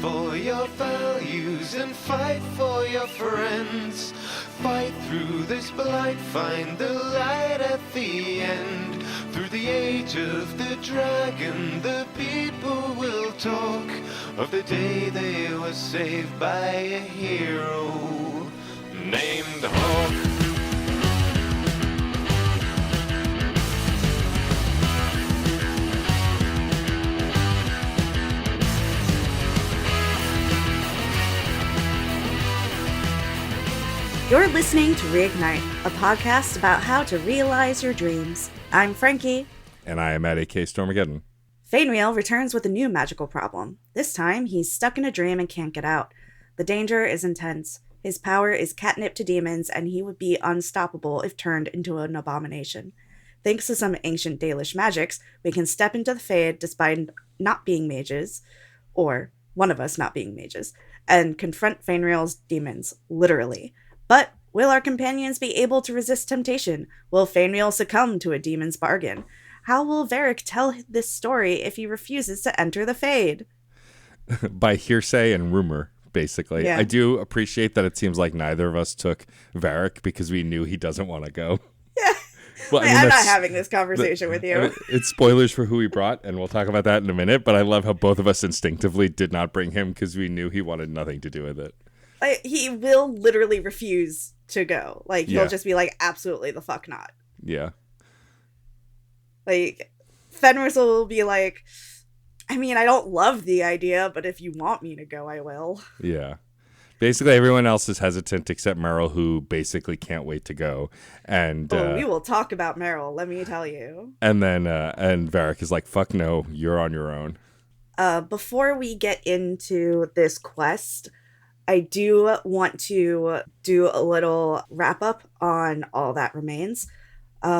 for your values and fight for your friends. Fight through this blight, find the light at the end. Through the age of the dragon, the people will talk of the day they were saved by a hero named Hawk. You're listening to Reignite, a podcast about how to realize your dreams. I'm Frankie. And I am at AK Stormageddon. Fainriel returns with a new magical problem. This time, he's stuck in a dream and can't get out. The danger is intense. His power is catnip to demons, and he would be unstoppable if turned into an abomination. Thanks to some ancient Dalish magics, we can step into the Fade despite not being mages, or one of us not being mages, and confront Fainriel's demons, literally. But will our companions be able to resist temptation? Will Fainriel succumb to a demon's bargain? How will Varric tell this story if he refuses to enter the Fade? By hearsay and rumor, basically. Yeah. I do appreciate that it seems like neither of us took Varric because we knew he doesn't want to go. Yeah. Well, I'm not having this conversation with you. It's spoilers for who he brought, and we'll talk about that in a minute, but I love how both of us instinctively did not bring him because we knew he wanted nothing to do with it. He will literally refuse to go. Like, he'll just be like, absolutely the fuck not. Yeah. Like, Fenris will be like, I mean, I don't love the idea, but if you want me to go, I will. Yeah. Basically, everyone else is hesitant except Meryl, who basically can't wait to go. And we will talk about Meryl, let me tell you. And then and Varric is like, fuck no, you're on your own. Before we get into this quest, I do want to do a little wrap up on All That Remains.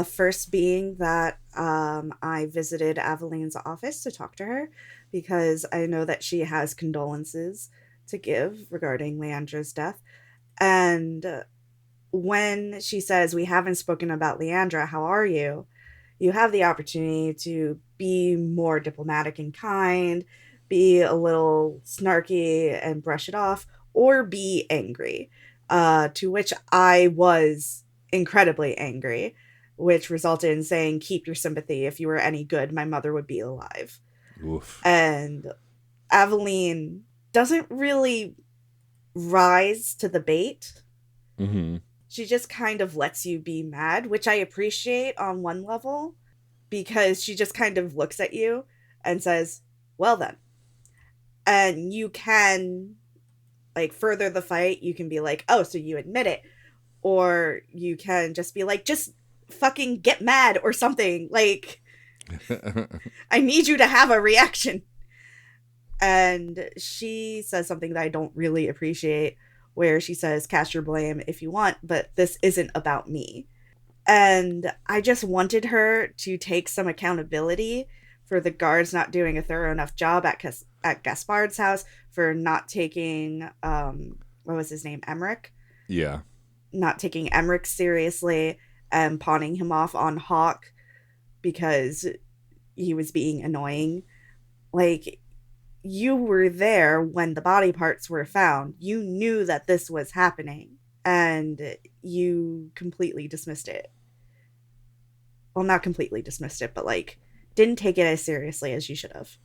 First being that I visited Aveline's office to talk to her because I know that she has condolences to give regarding Leandra's death. And when she says, we haven't spoken about Leandra, how are you? You have the opportunity to be more diplomatic and kind, be a little snarky and brush it off, or be angry, to which I was incredibly angry, which resulted in saying, keep your sympathy. If you were any good, my mother would be alive. Oof. And Aveline doesn't really rise to the bait. Mm-hmm. She just kind of lets you be mad, which I appreciate on one level, because she just kind of looks at you and says, well then. And you can further the fight. You can be like, oh, so you admit it. Or you can just be like, just fucking get mad or something. Like, I need you to have a reaction. And she says something that I don't really appreciate, where she says, cast your blame if you want, but this isn't about me. And I just wanted her to take some accountability for the guards not doing a thorough enough job at Gaspard's house, for not taking, what was his name, Emmerich? Yeah. Not taking Emmerich seriously and pawning him off on Hawk because he was being annoying. Like, you were there when the body parts were found. You knew that this was happening, and you completely dismissed it. Well, not completely dismissed it, but didn't take it as seriously as you should have.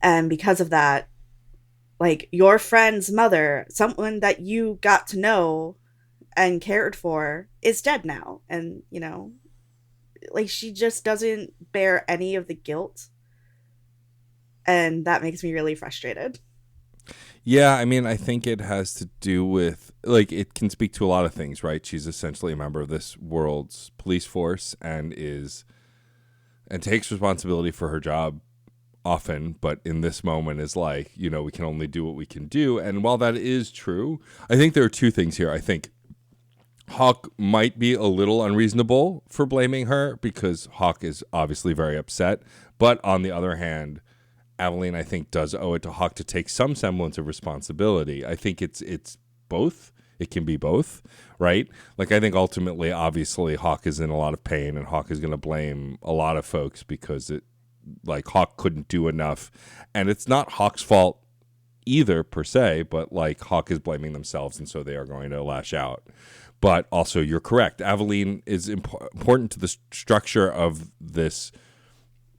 And because of that, your friend's mother, someone that you got to know and cared for, is dead now. And, she just doesn't bear any of the guilt. And that makes me really frustrated. Yeah, I mean, I think it has to do with, it can speak to a lot of things, right? She's essentially a member of this world's police force and takes responsibility for her job often, but in this moment is we can only do what we can do. And while that is true, I think there are two things here. I think Hawk might be a little unreasonable for blaming her because Hawk is obviously very upset. But on the other hand, Aveline, I think, does owe it to Hawk to take some semblance of responsibility. I think it's both. It can be both, right? I think ultimately, obviously, Hawk is in a lot of pain, and Hawk is going to blame a lot of folks because Hawk couldn't do enough. And it's not Hawk's fault either per se, but like Hawk is blaming themselves, and so they are going to lash out. But also, you're correct. Aveline is important to the structure of this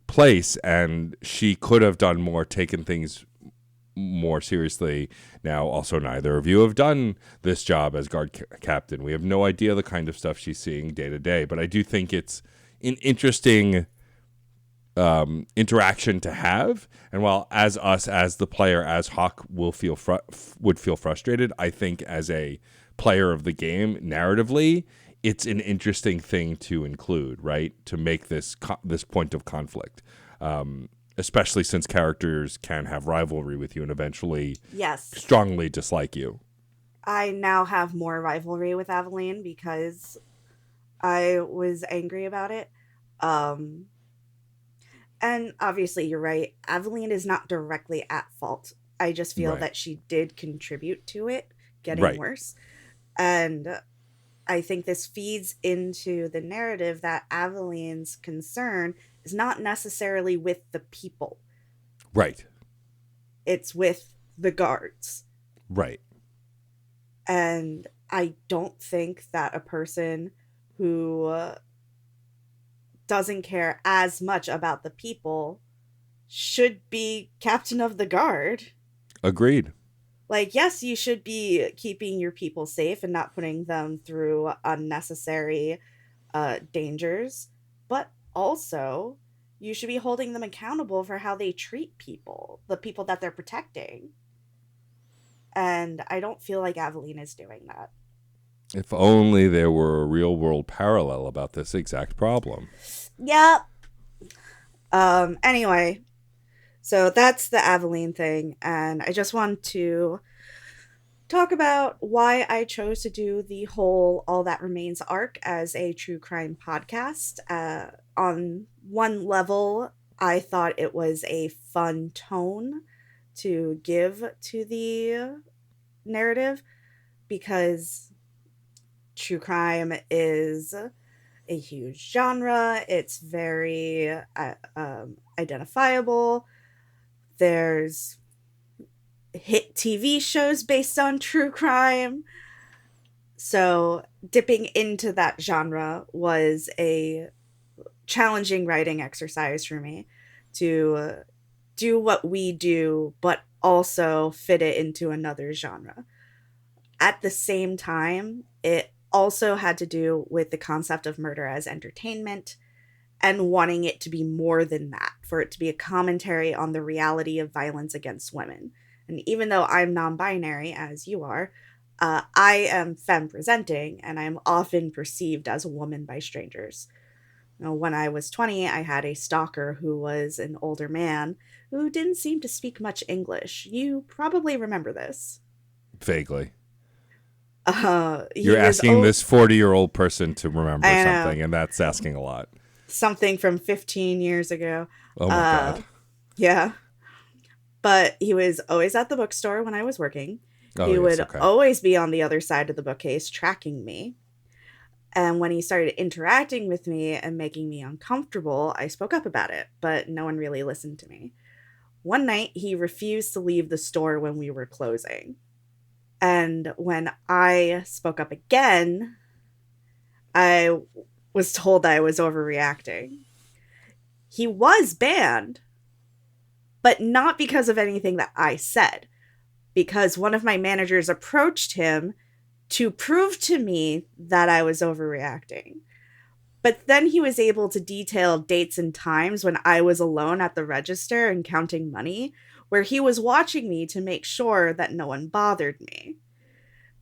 place, and she could have done more, taken things more seriously. Now, also, neither of you have done this job as guard captain. We have no idea the kind of stuff she's seeing day to day, but I do think it's an interesting interaction to have. And while as the player, as Hawk would feel frustrated, I think as a player of the game, narratively, it's an interesting thing to include, right? To make this point of conflict, especially since characters can have rivalry with you and eventually Yes. strongly dislike you. I now have more rivalry with Aveline because I was angry about it. And obviously, you're right. Aveline is not directly at fault. I just feel Right. that she did contribute to it getting Right. worse. And I think this feeds into the narrative that Aveline's concern is not necessarily with the people. Right. It's with the guards. Right. And I don't think that a person who doesn't care as much about the people should be captain of the guard. Agreed. Like, yes, you should be keeping your people safe and not putting them through unnecessary dangers, but also you should be holding them accountable for how they treat people, the people that they're protecting. And I don't feel like Aveline is doing that. If only there were a real world parallel about this exact problem. Yep. Anyway, so that's the Aveline thing, and I just want to talk about why I chose to do the whole All That Remains arc as a true crime podcast. On one level, I thought it was a fun tone to give to the narrative because true crime is a huge genre. It's very identifiable. There's hit TV shows based on true crime. So dipping into that genre was a challenging writing exercise for me to do what we do, but also fit it into another genre. At the same time, it also had to do with the concept of murder as entertainment and wanting it to be more than that, for it to be a commentary on the reality of violence against women. And even though I'm non-binary, as you are, I am femme-presenting, and I'm often perceived as a woman by strangers. You know, when I was 20, I had a stalker who was an older man who didn't seem to speak much English. You probably remember this. Vaguely. He You're was asking this 40-year-old person to remember I know. something, and that's asking a lot. something from 15 years ago. Oh my God. Yeah. But he was always at the bookstore when I was working. Oh, He yes, would okay. always be on the other side of the bookcase tracking me. And when he started interacting with me and making me uncomfortable, I spoke up about it, but no one really listened to me. One night, he refused to leave the store when we were closing. And when I spoke up again, I was told I was overreacting. He was banned, but not because of anything that I said, because one of my managers approached him to prove to me that I was overreacting. But then he was able to detail dates and times when I was alone at the register and counting money, where he was watching me to make sure that no one bothered me.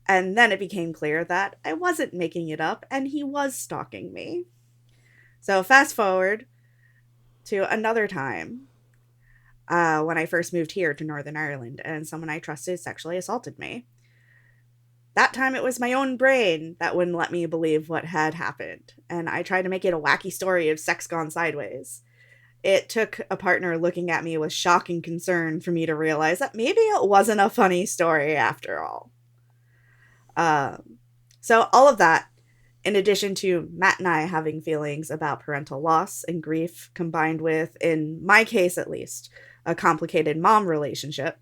And then it became clear that I wasn't making it up and he was stalking me. So fast forward to another time when I first moved here to Northern Ireland and someone I trusted sexually assaulted me. That time it was my own brain that wouldn't let me believe what had happened, and I tried to make it a wacky story of sex gone sideways. It took a partner looking at me with shocking concern for me to realize that maybe it wasn't a funny story after all. So all of that, in addition to Matt and I having feelings about parental loss and grief, combined with, in my case at least, a complicated mom relationship,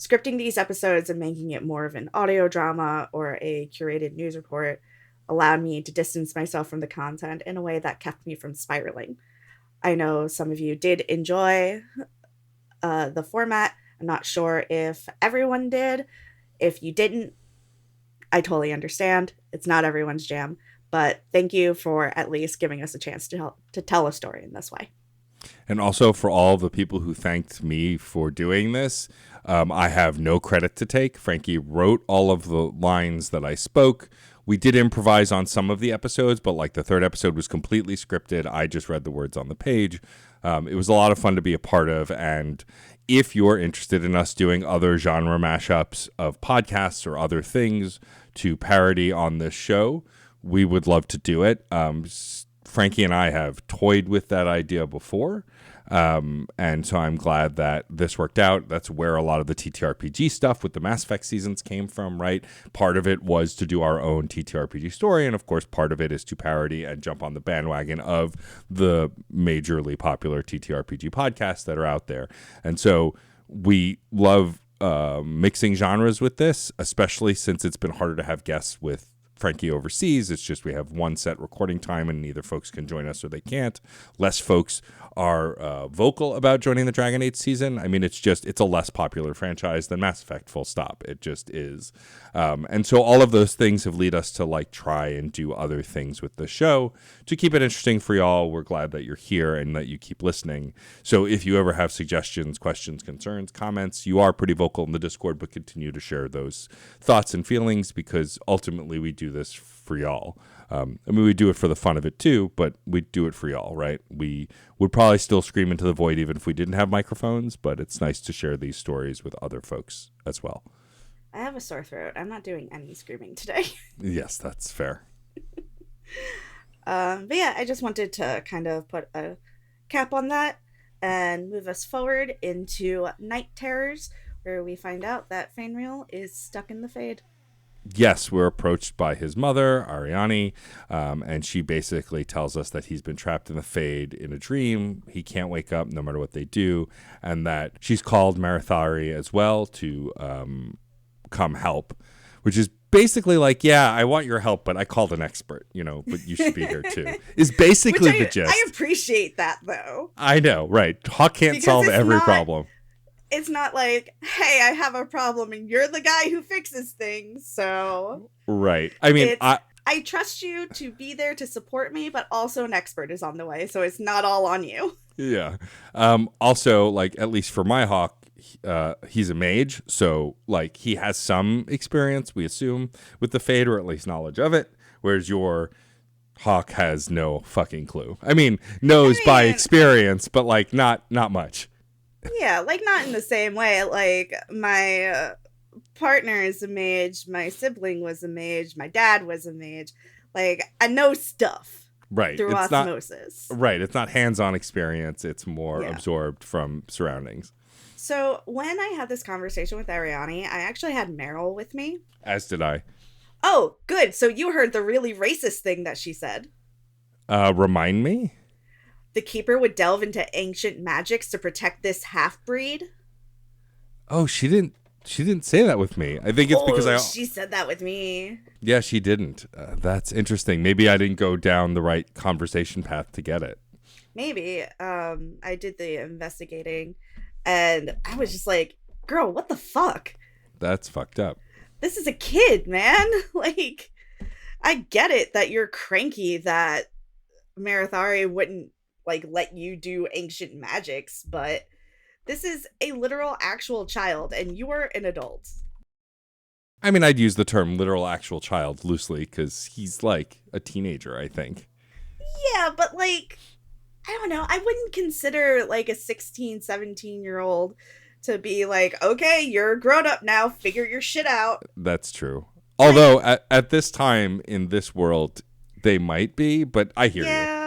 Scripting these episodes and making it more of an audio drama or a curated news report allowed me to distance myself from the content in a way that kept me from spiraling. I know some of you did enjoy the format. I'm not sure if everyone did. If you didn't, I totally understand. It's not everyone's jam. But thank you for at least giving us a chance to tell a story in this way. And also for all the people who thanked me for doing this, I have no credit to take. Frankie wrote all of the lines that I spoke. We did improvise on some of the episodes, but like the third episode was completely scripted. I just read the words on the page. It was a lot of fun to be a part of. And if you're interested in us doing other genre mashups of podcasts or other things to parody on this show, we would love to do it. Frankie and I have toyed with that idea before. And so I'm glad that this worked out. That's where a lot of the TTRPG stuff with the Mass Effect seasons came from, right? Part of it was to do our own TTRPG story. And of course, part of it is to parody and jump on the bandwagon of the majorly popular TTRPG podcasts that are out there. And so we love mixing genres with this, especially since it's been harder to have guests with Frankie overseas. It's just we have one set recording time and either folks can join us or they can't. Less folks are vocal about joining the Dragon Age season. I mean, it's a less popular franchise than Mass Effect, full stop. It just is. And so all of those things have led us to like try and do other things with the show to keep it interesting for y'all. We're glad that you're here and that you keep listening. So if you ever have suggestions, questions, concerns, comments, you are pretty vocal in the Discord, but continue to share those thoughts and feelings because ultimately we do this for y'all. I mean, we do it for the fun of it too, but we do it for y'all, right? We would probably still scream into the void even if we didn't have microphones, but it's nice to share these stories with other folks as well. I have a sore throat. I'm not doing any screaming today. Yes, that's fair. But yeah, I just wanted to kind of put a cap on that and move us forward into Night Terrors, where we find out that Fainriel is stuck in the Fade. Yes, we're approached by his mother, Ariane, and she basically tells us that he's been trapped in the Fade in a dream. He can't wake up no matter what they do, and that she's called Marithari as well to come help, which is basically like, yeah, I want your help, but I called an expert, but you should be here too, is basically the gist. I appreciate that, though. I know, right? Hawk can't solve every problem. It's not like, hey, I have a problem and you're the guy who fixes things, so... Right. I mean, I trust you to be there to support me, but also an expert is on the way, so it's not all on you. Yeah. Also, like, at least for my Hawk, he's a mage, so, like, he has some experience, we assume, with the Fade, or at least knowledge of it, whereas your Hawk has no fucking clue. I mean, knows by experience, but, like, not much. Yeah, like not in the same way. Like my partner is a mage, my sibling was a mage, my dad was a mage. Like I know stuff, right? Through osmosis, right? It's not hands-on experience; it's more absorbed from surroundings. So when I had this conversation with Ariane, I actually had Meryl with me. As did I. Oh, good. So you heard the really racist thing that she said. Remind me. The Keeper would delve into ancient magics to protect this half-breed. Oh, she didn't say that with me. I think it's because she said that with me. Yeah, she didn't. That's interesting. Maybe I didn't go down the right conversation path to get it. Maybe. I did the investigating, and I was just like, girl, what the fuck? That's fucked up. This is a kid, man. Like, I get it that you're cranky that Marithari wouldn't like let you do ancient magics, but this is a literal actual child and you are an adult. I mean, I'd use the term literal actual child loosely because he's like a teenager, I think. Yeah, but like, I don't know. I wouldn't consider like a 16, 17-year-old to be like, okay, you're grown up now, figure your shit out. That's true. Although at this time in this world, they might be, but I hear you.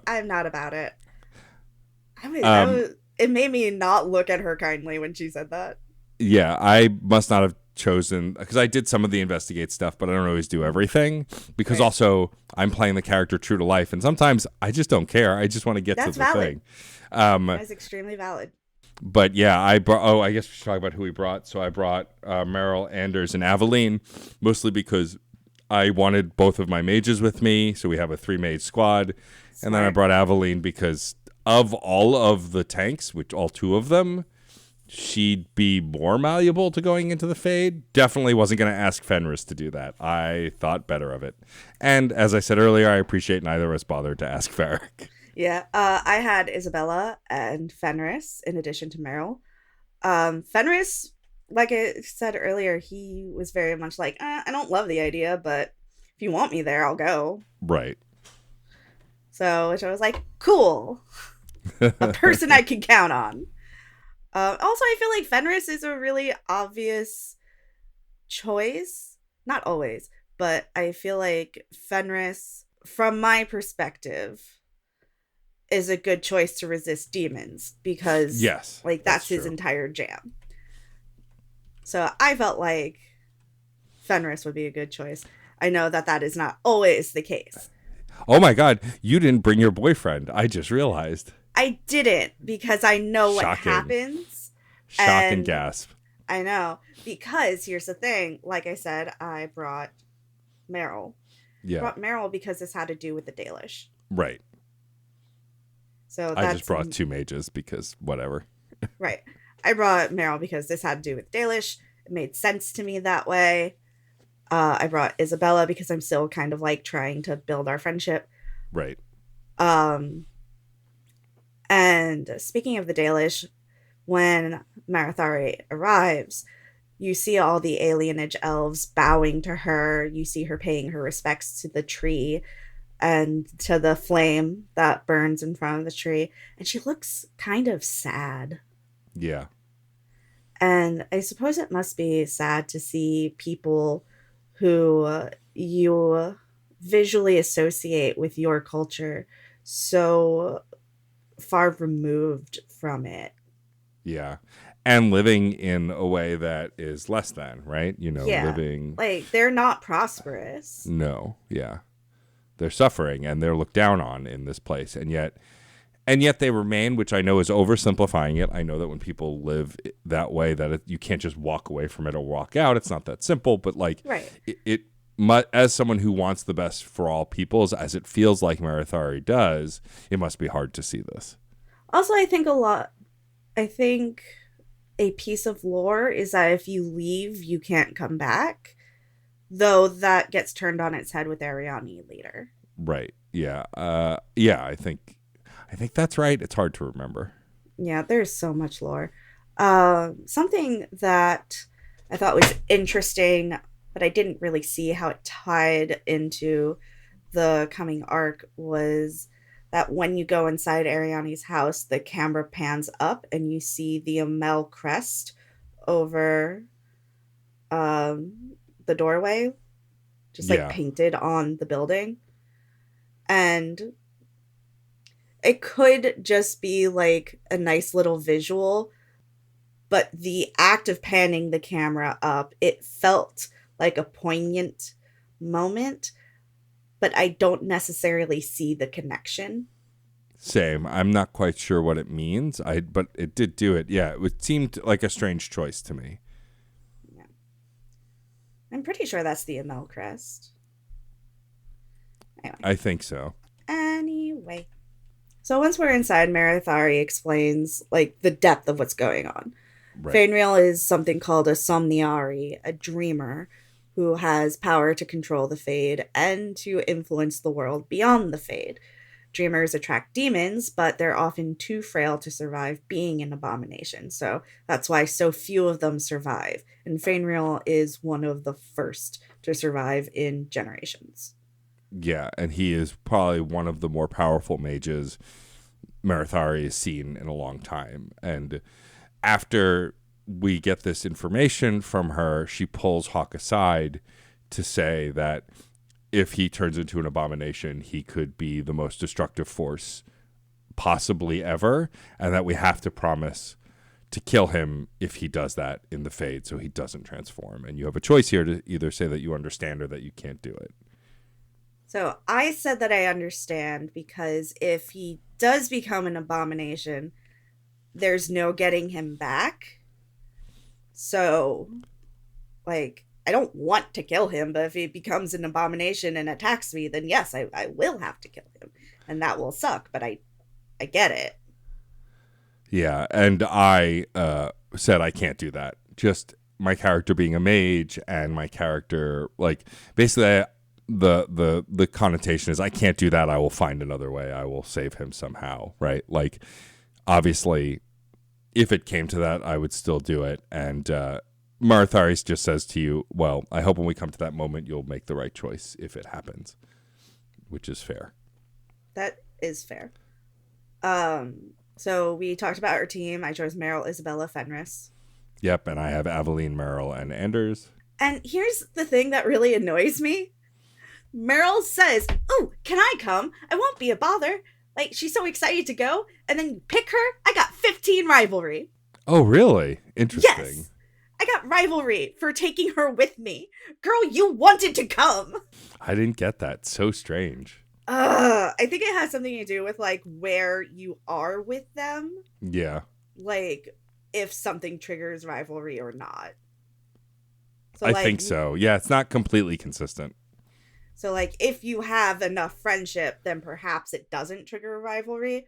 I'm not about it. I mean, it made me not look at her kindly when she said that. Yeah, I must not have chosen, because I did some of the investigate stuff, but I don't always do everything, because also I'm playing the character true to life, and sometimes I just don't care. I just want to get to the thing. That's extremely valid. But yeah, I brought. Oh, I guess we should talk about who we brought. So I brought Meryl, Anders, and Aveline, mostly because I wanted both of my mages with me. So we have a 3-mage squad, and then I Smart. brought Aveline because of all of the tanks, which all 2 of them, she'd be more malleable to going into the Fade. Definitely wasn't going to ask Fenris to do that. I thought better of it, and as I said earlier, I appreciate neither of us bothered to ask Varric. Yeah, I had Isabella and Fenris in addition to Meryl. Fenris, like I said earlier, he was very much like, I don't love the idea, but if you want me there, I'll go. Right. So, which I was like, cool. A person I can count on. Also, I feel like Fenris is a really obvious choice. Not always, but I feel like Fenris, from my perspective, is a good choice to resist demons because Yes, like that's his true. entire jam. So I felt like Fenris would be a good choice. I know that that is not always the case. Oh my God, you didn't bring your boyfriend. I just realized. I didn't because I know what Shocking. happens. Shock and And- gasp. I know. Because here's the thing. Like I said, I brought Meryl. Yeah, Brought Meryl because this had to do with the Dalish. right. So I that's just brought 2 mages because whatever. right. I brought Meryl because this had to do with Dalish. It made sense to me that way. I brought Isabella because I'm still kind of like trying to build our friendship. Right. And speaking of the Dalish, when Marathari arrives, you see all the alienage elves bowing to her. You see her paying her respects to the tree and to the flame that burns in front of the tree. And she looks kind of sad. Yeah. And I suppose it must be sad to see people who you visually associate with your culture so far removed from it. Yeah. And living in a way that is less than, right? You know, Yeah. living. Like, they're not prosperous. No. Yeah. They're suffering and they're looked down on in this place. And yet they remain, which I know is oversimplifying it. I know that when people live that way, that you can't just walk away from it or walk out. It's not that simple. But like, Right. As someone who wants the best for all peoples, as it feels like Marathari does, it must be hard to see this. Also, I think a piece of lore is that if you leave, you can't come back. Though that gets turned on its head with Ariane later. Right. Yeah. Yeah. I think that's right. It's hard to remember. Yeah, there's so much lore. Something that I thought was interesting, but I didn't really see how it tied into the coming arc, was that when you go inside Ariane's house, the camera pans up and you see the Amel crest over the doorway, just like Yeah. painted on the building. And it could just be like a nice little visual, but the act of panning the camera up, it felt like a poignant moment, but I don't necessarily see the connection. Same. I'm not quite sure what it means. But it did do it. Yeah. It seemed like a strange choice to me. I'm pretty sure that's the Amel crest. Anyway. I think so. Anyway. So once we're inside, Marathari explains like the depth of what's going on. Right. Fainriel is something called a Somniari, a dreamer, who has power to control the Fade and to influence the world beyond the Fade. Dreamers attract demons, but they're often too frail to survive being an abomination, so that's why so few of them survive, and Fainriel is one of the first to survive in generations. Yeah, and he is probably one of the more powerful mages Marathari has seen in a long time. And after we get this information from her, she pulls Hawk aside to say that if he turns into an abomination, he could be the most destructive force possibly ever, and that we have to promise to kill him if he does that in the Fade so he doesn't transform. And you have a choice here to either say that you understand or that you can't do it. So I said that I understand because if he does become an abomination, there's no getting him back. So, like, I don't want to kill him, but if he becomes an abomination and attacks me, then yes, I will have to kill him. And that will suck, but I get it. Yeah, and I said I can't do that. Just my character being a mage, and my character, like, basically the connotation is I can't do that. I will find another way. I will save him somehow, right? Like, obviously, if it came to that, I would still do it. And Maratharis just says to you, well, I hope when we come to that moment, you'll make the right choice if it happens, which is fair. That is fair. So we talked about our team. I chose Meryl, Isabella, Fenris. Yep, and I have Aveline, Meryl, and Anders. And here's the thing that really annoys me. Meryl says, oh, can I come? I won't be a bother. Like, she's so excited to go. And then you pick her. I got 15 rivalry. Oh, really? Interesting. Yes. I got rivalry for taking her with me. Girl, you wanted to come. I didn't get that. So strange. I think it has something to do with, like, where you are with them. Yeah. Like, if something triggers rivalry or not. So, I think so. Yeah, it's not completely consistent. So, like, if you have enough friendship, then perhaps it doesn't trigger a rivalry.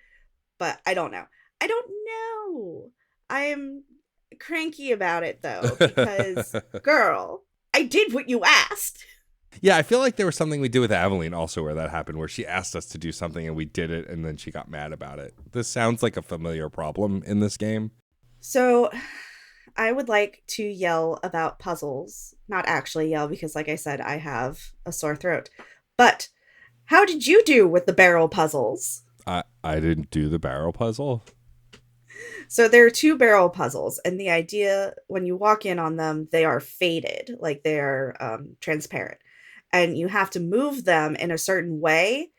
But I don't know. I don't know. I am cranky about it, though, because, girl, I did what you asked. Yeah, I feel like there was something we did with Aveline also where that happened, where she asked us to do something and we did it, and then she got mad about it. This sounds like a familiar problem in this game. So, I would like to yell about puzzles. Not actually yell, because like I said, I have a sore throat. But how did you do with the barrel puzzles? I didn't do the barrel puzzle. So there are 2 barrel puzzles, and the idea when you walk in on them, they are faded, like they're transparent. And you have to move them in a certain way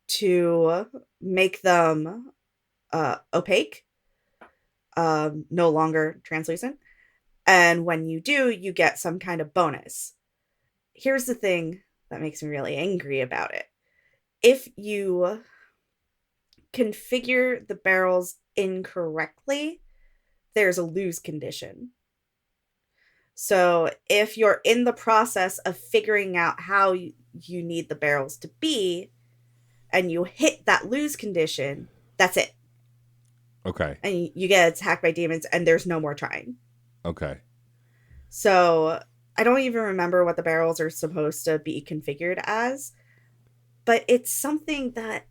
to make them opaque, no longer translucent. And when you do, you get some kind of bonus. Here's the thing that makes me really angry about it. If you configure the barrels incorrectly, there's a lose condition. So if you're in the process of figuring out how you need the barrels to be, and you hit that lose condition, that's it. Okay. And you get attacked by demons, and there's no more trying. Okay. So I don't even remember what the barrels are supposed to be configured as, but it's something that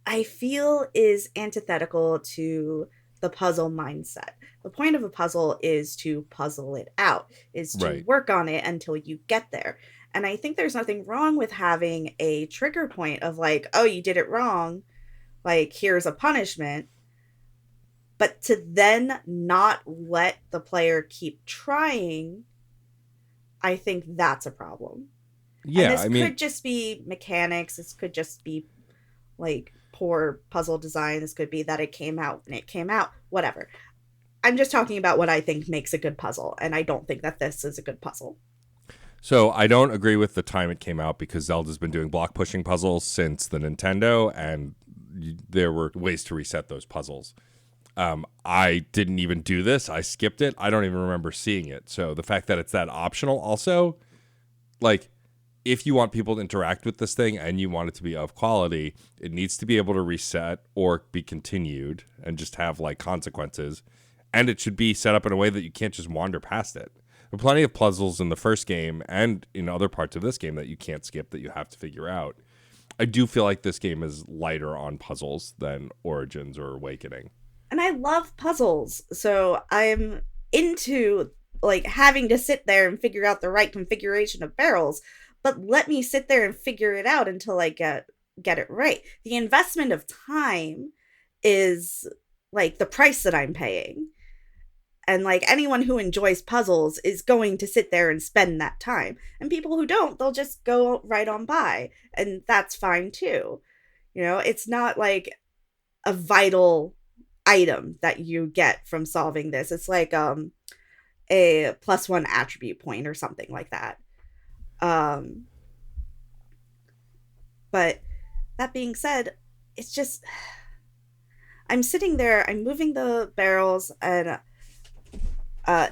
I feel is antithetical to the puzzle mindset. The point of a puzzle is to puzzle it out, is to work on it until you get there. And I think there's nothing wrong with having a trigger point of like, oh, you did it wrong. Like, here's a punishment. But to then not let the player keep trying, I think that's a problem. Yeah, and this could just be mechanics. This could just be like poor puzzle design. This could be that it came out and it came out. Whatever. I'm just talking about what I think makes a good puzzle, and I don't think that this is a good puzzle. So I don't agree with the time it came out, because Zelda's been doing block pushing puzzles since the Nintendo, and there were ways to reset those puzzles. I didn't even do this. I skipped it. I don't even remember seeing it. So the fact that it's that optional also, like, if you want people to interact with this thing and you want it to be of quality, it needs to be able to reset or be continued and just have like consequences. And it should be set up in a way that you can't just wander past it. There are plenty of puzzles in the first game and in other parts of this game that you can't skip, that you have to figure out. I do feel like this game is lighter on puzzles than Origins or Awakening. And I love puzzles, so I'm into like having to sit there and figure out the right configuration of barrels, but let me sit there and figure it out until I get it right. The investment of time is like the price that I'm paying. And like anyone who enjoys puzzles is going to sit there and spend that time. And people who don't, they'll just go right on by. And that's fine too. You know, it's not like a vital item that you get from solving this. It's like a +1 attribute point or something like that. But that being said, it's just, I'm sitting there, I'm moving the barrels, and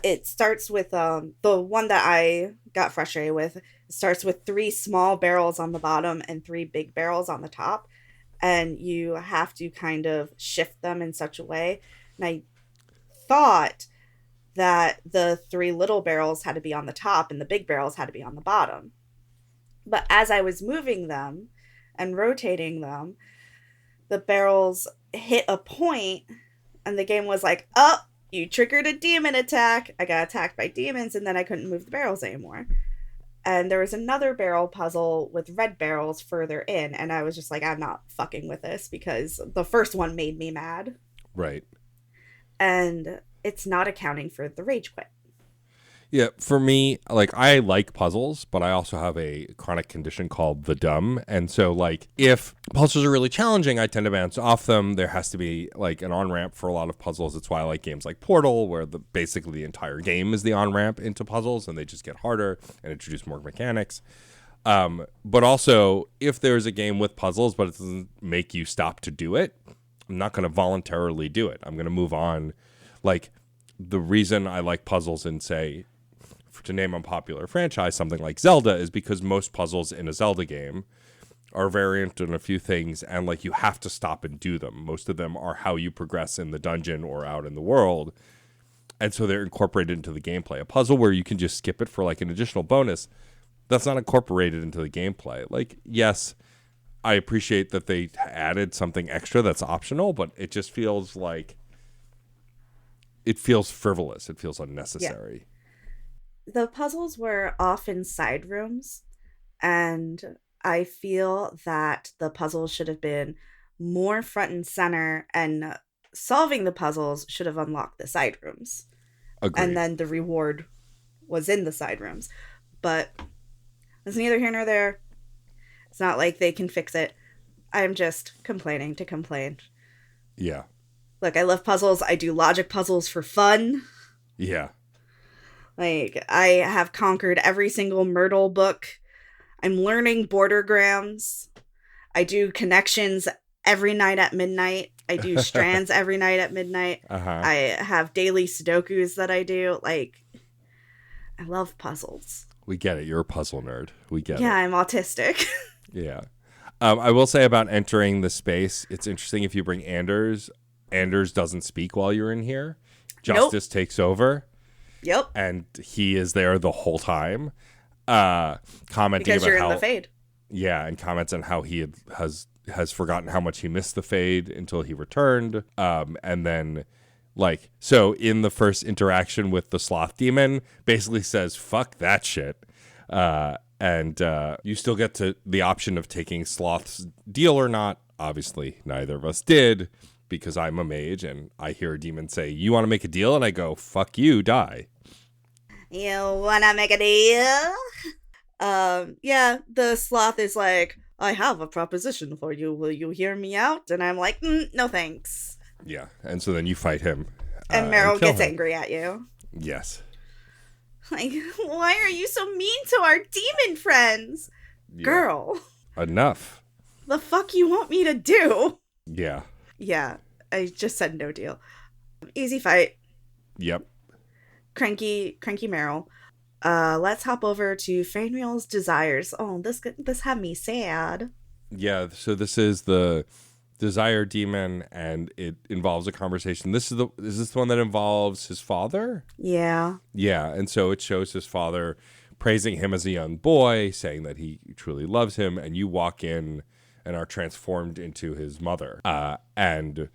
it starts with the one that I got frustrated with. It starts with 3 small barrels on the bottom and 3 big barrels on the top, and you have to kind of shift them in such a way. And I thought that the 3 little barrels had to be on the top and the big barrels had to be on the bottom. But as I was moving them and rotating them, the barrels hit a point and the game was like, oh, you triggered a demon attack. I got attacked by demons, and then I couldn't move the barrels anymore. And there was another barrel puzzle with red barrels further in, and I was just like, I'm not fucking with this because the first one made me mad. Right. And it's not accounting for the rage quit. Yeah, for me, like, I like puzzles, but I also have a chronic condition called the dumb. And so, like, if puzzles are really challenging, I tend to bounce off them. There has to be, like, an on-ramp for a lot of puzzles. That's why I like games like Portal, where basically the entire game is the on-ramp into puzzles, and they just get harder and introduce more mechanics. But also, if there's a game with puzzles, but it doesn't make you stop to do it, I'm not going to voluntarily do it. I'm going to move on. Like, the reason I like puzzles in, say, to name a popular franchise, something like Zelda, is because most puzzles in a Zelda game are variant in a few things, and like you have to stop and do them. Most of them are how you progress in the dungeon or out in the world, and so they're incorporated into the gameplay. A puzzle where you can just skip it for like an additional bonus, that's not incorporated into the gameplay. Like, yes, I appreciate that they added something extra that's optional, but it just feels like it feels frivolous. It feels unnecessary. Yeah. The puzzles were often side rooms, and I feel that the puzzles should have been more front and center, and solving the puzzles should have unlocked the side rooms. Agreed. And then the reward was in the side rooms. But it's neither here nor there. It's not like they can fix it. I'm just complaining to complain. Yeah. Look, I love puzzles. I do logic puzzles for fun. Yeah. Like, I have conquered every single Myrtle book. I'm learning bordergrams. I do connections every night at midnight. I do strands every night at midnight. Uh-huh. I have daily Sudokus that I do. Like, I love puzzles. We get it. You're a puzzle nerd. We get it. Yeah, I'm autistic. Yeah. I will say about entering the space, it's interesting if you bring Anders. Anders doesn't speak while you're in here. Justice takes over. Yep. And he is there the whole time, commenting because about you're how, in the Fade. Yeah, and comments on how he has forgotten how much he missed the Fade until he returned. And then, like, so in the first interaction with the sloth demon, basically says, fuck that shit. And you still get to the option of taking Sloth's deal or not. Obviously, neither of us did, because I'm a mage and I hear a demon say, you want to make a deal? And I go, fuck you, die. You wanna make a deal? Yeah, the sloth is like, I have a proposition for you. Will you hear me out? And I'm like, no thanks. Yeah, and so then you fight him. And Meryl kill gets him. angry at you. Yes. Like, why are you so mean to our demon friends? Yeah. Girl, Enough. the fuck you want me to do? Yeah. Yeah, I just said no deal. Easy fight. Yep. Cranky Meryl. Let's hop over to Fanriel's desires. Oh, this had me sad. Yeah, so this is the desire demon, and it involves a conversation. Is this the one that involves his father? Yeah. Yeah, and so it shows his father praising him as a young boy, saying that he truly loves him, and you walk in and are transformed into his mother. And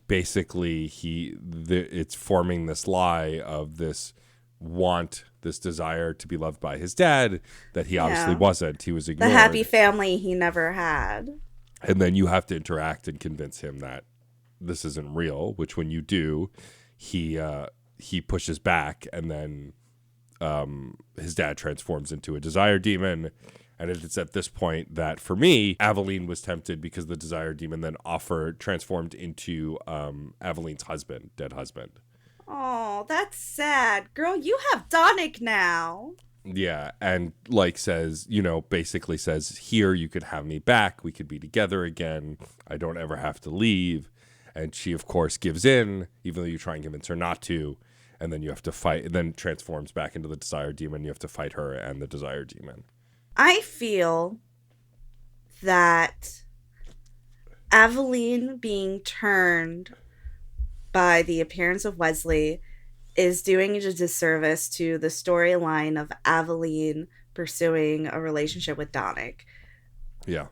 basically it's forming this lie of this desire to be loved by his dad that he obviously wasn't. He was ignored. The happy family he never had. And then you have to interact and convince him that this isn't real, which when you do, he pushes back, and then his dad transforms into a desire demon. And it's at this point that, for me, Aveline was tempted because the desire demon then transformed into Aveline's dead husband. Oh, that's sad. Girl, you have Donick now. Yeah, and basically says, here, you could have me back. We could be together again. I don't ever have to leave. And she, of course, gives in, even though you try and convince her not to. And then you have to fight, then transforms back into the Desire Demon. You have to fight her and the Desire Demon. I feel that Aveline being turned by the appearance of Wesley is doing a disservice to the storyline of Aveline pursuing a relationship with Donnic. Yeah.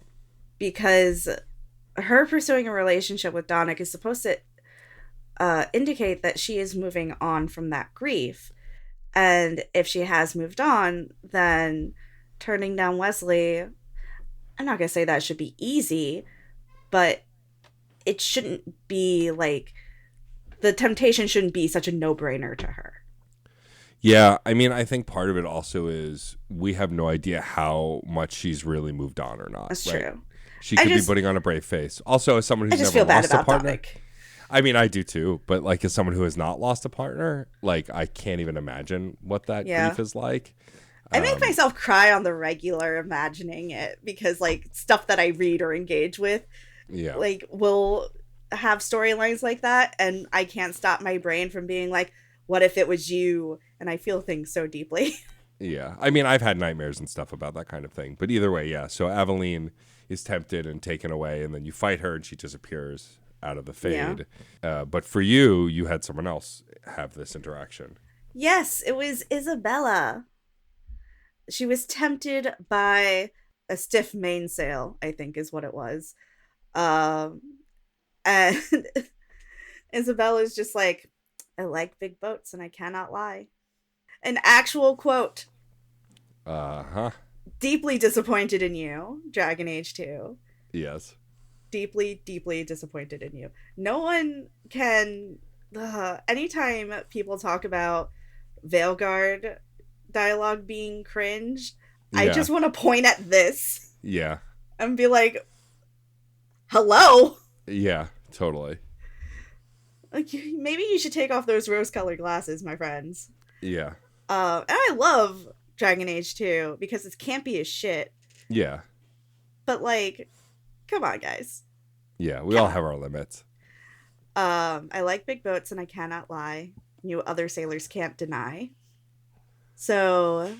Because her pursuing a relationship with Donnic is supposed to indicate that she is moving on from that grief. And if she has moved on, then turning down Wesley, I'm not going to say that should be easy, but it shouldn't be like, the temptation shouldn't be such a no-brainer to her. Yeah, I mean, I think part of it also is we have no idea how much she's really moved on or not. That's right? true. She could be putting on a brave face. Also, as someone who's never lost a partner. Donnic. I mean, I do too, but like as someone who has not lost a partner, like I can't even imagine what that grief is like. I make myself cry on the regular imagining it because like stuff that I read or engage with, like will have storylines like that, and I can't stop my brain from being like, what if it was you? And I feel things so deeply. Yeah. I mean, I've had nightmares and stuff about that kind of thing, but either way, yeah. So Aveline is tempted and taken away, and then you fight her and she disappears out of the fade. But for you, you had someone else have this interaction. Yes, it was Isabella. She was tempted by a stiff mainsail, I think is what it was. And Isabella's just like, I like big boats and I cannot lie. An actual quote. Uh-huh. Deeply disappointed in you, Dragon Age 2. Yes. Deeply, deeply disappointed in you. No one can... anytime people talk about Veilguard dialogue being cringe, I just want to point at this. Yeah. And be like, hello? Yeah, totally. Like, maybe you should take off those rose-colored glasses, my friends. Yeah. And I love Dragon Age 2 because it's campy as shit. Yeah. But, like, come on, guys. Yeah, we all have our limits. I like big boats and I cannot lie. You other sailors can't deny. So,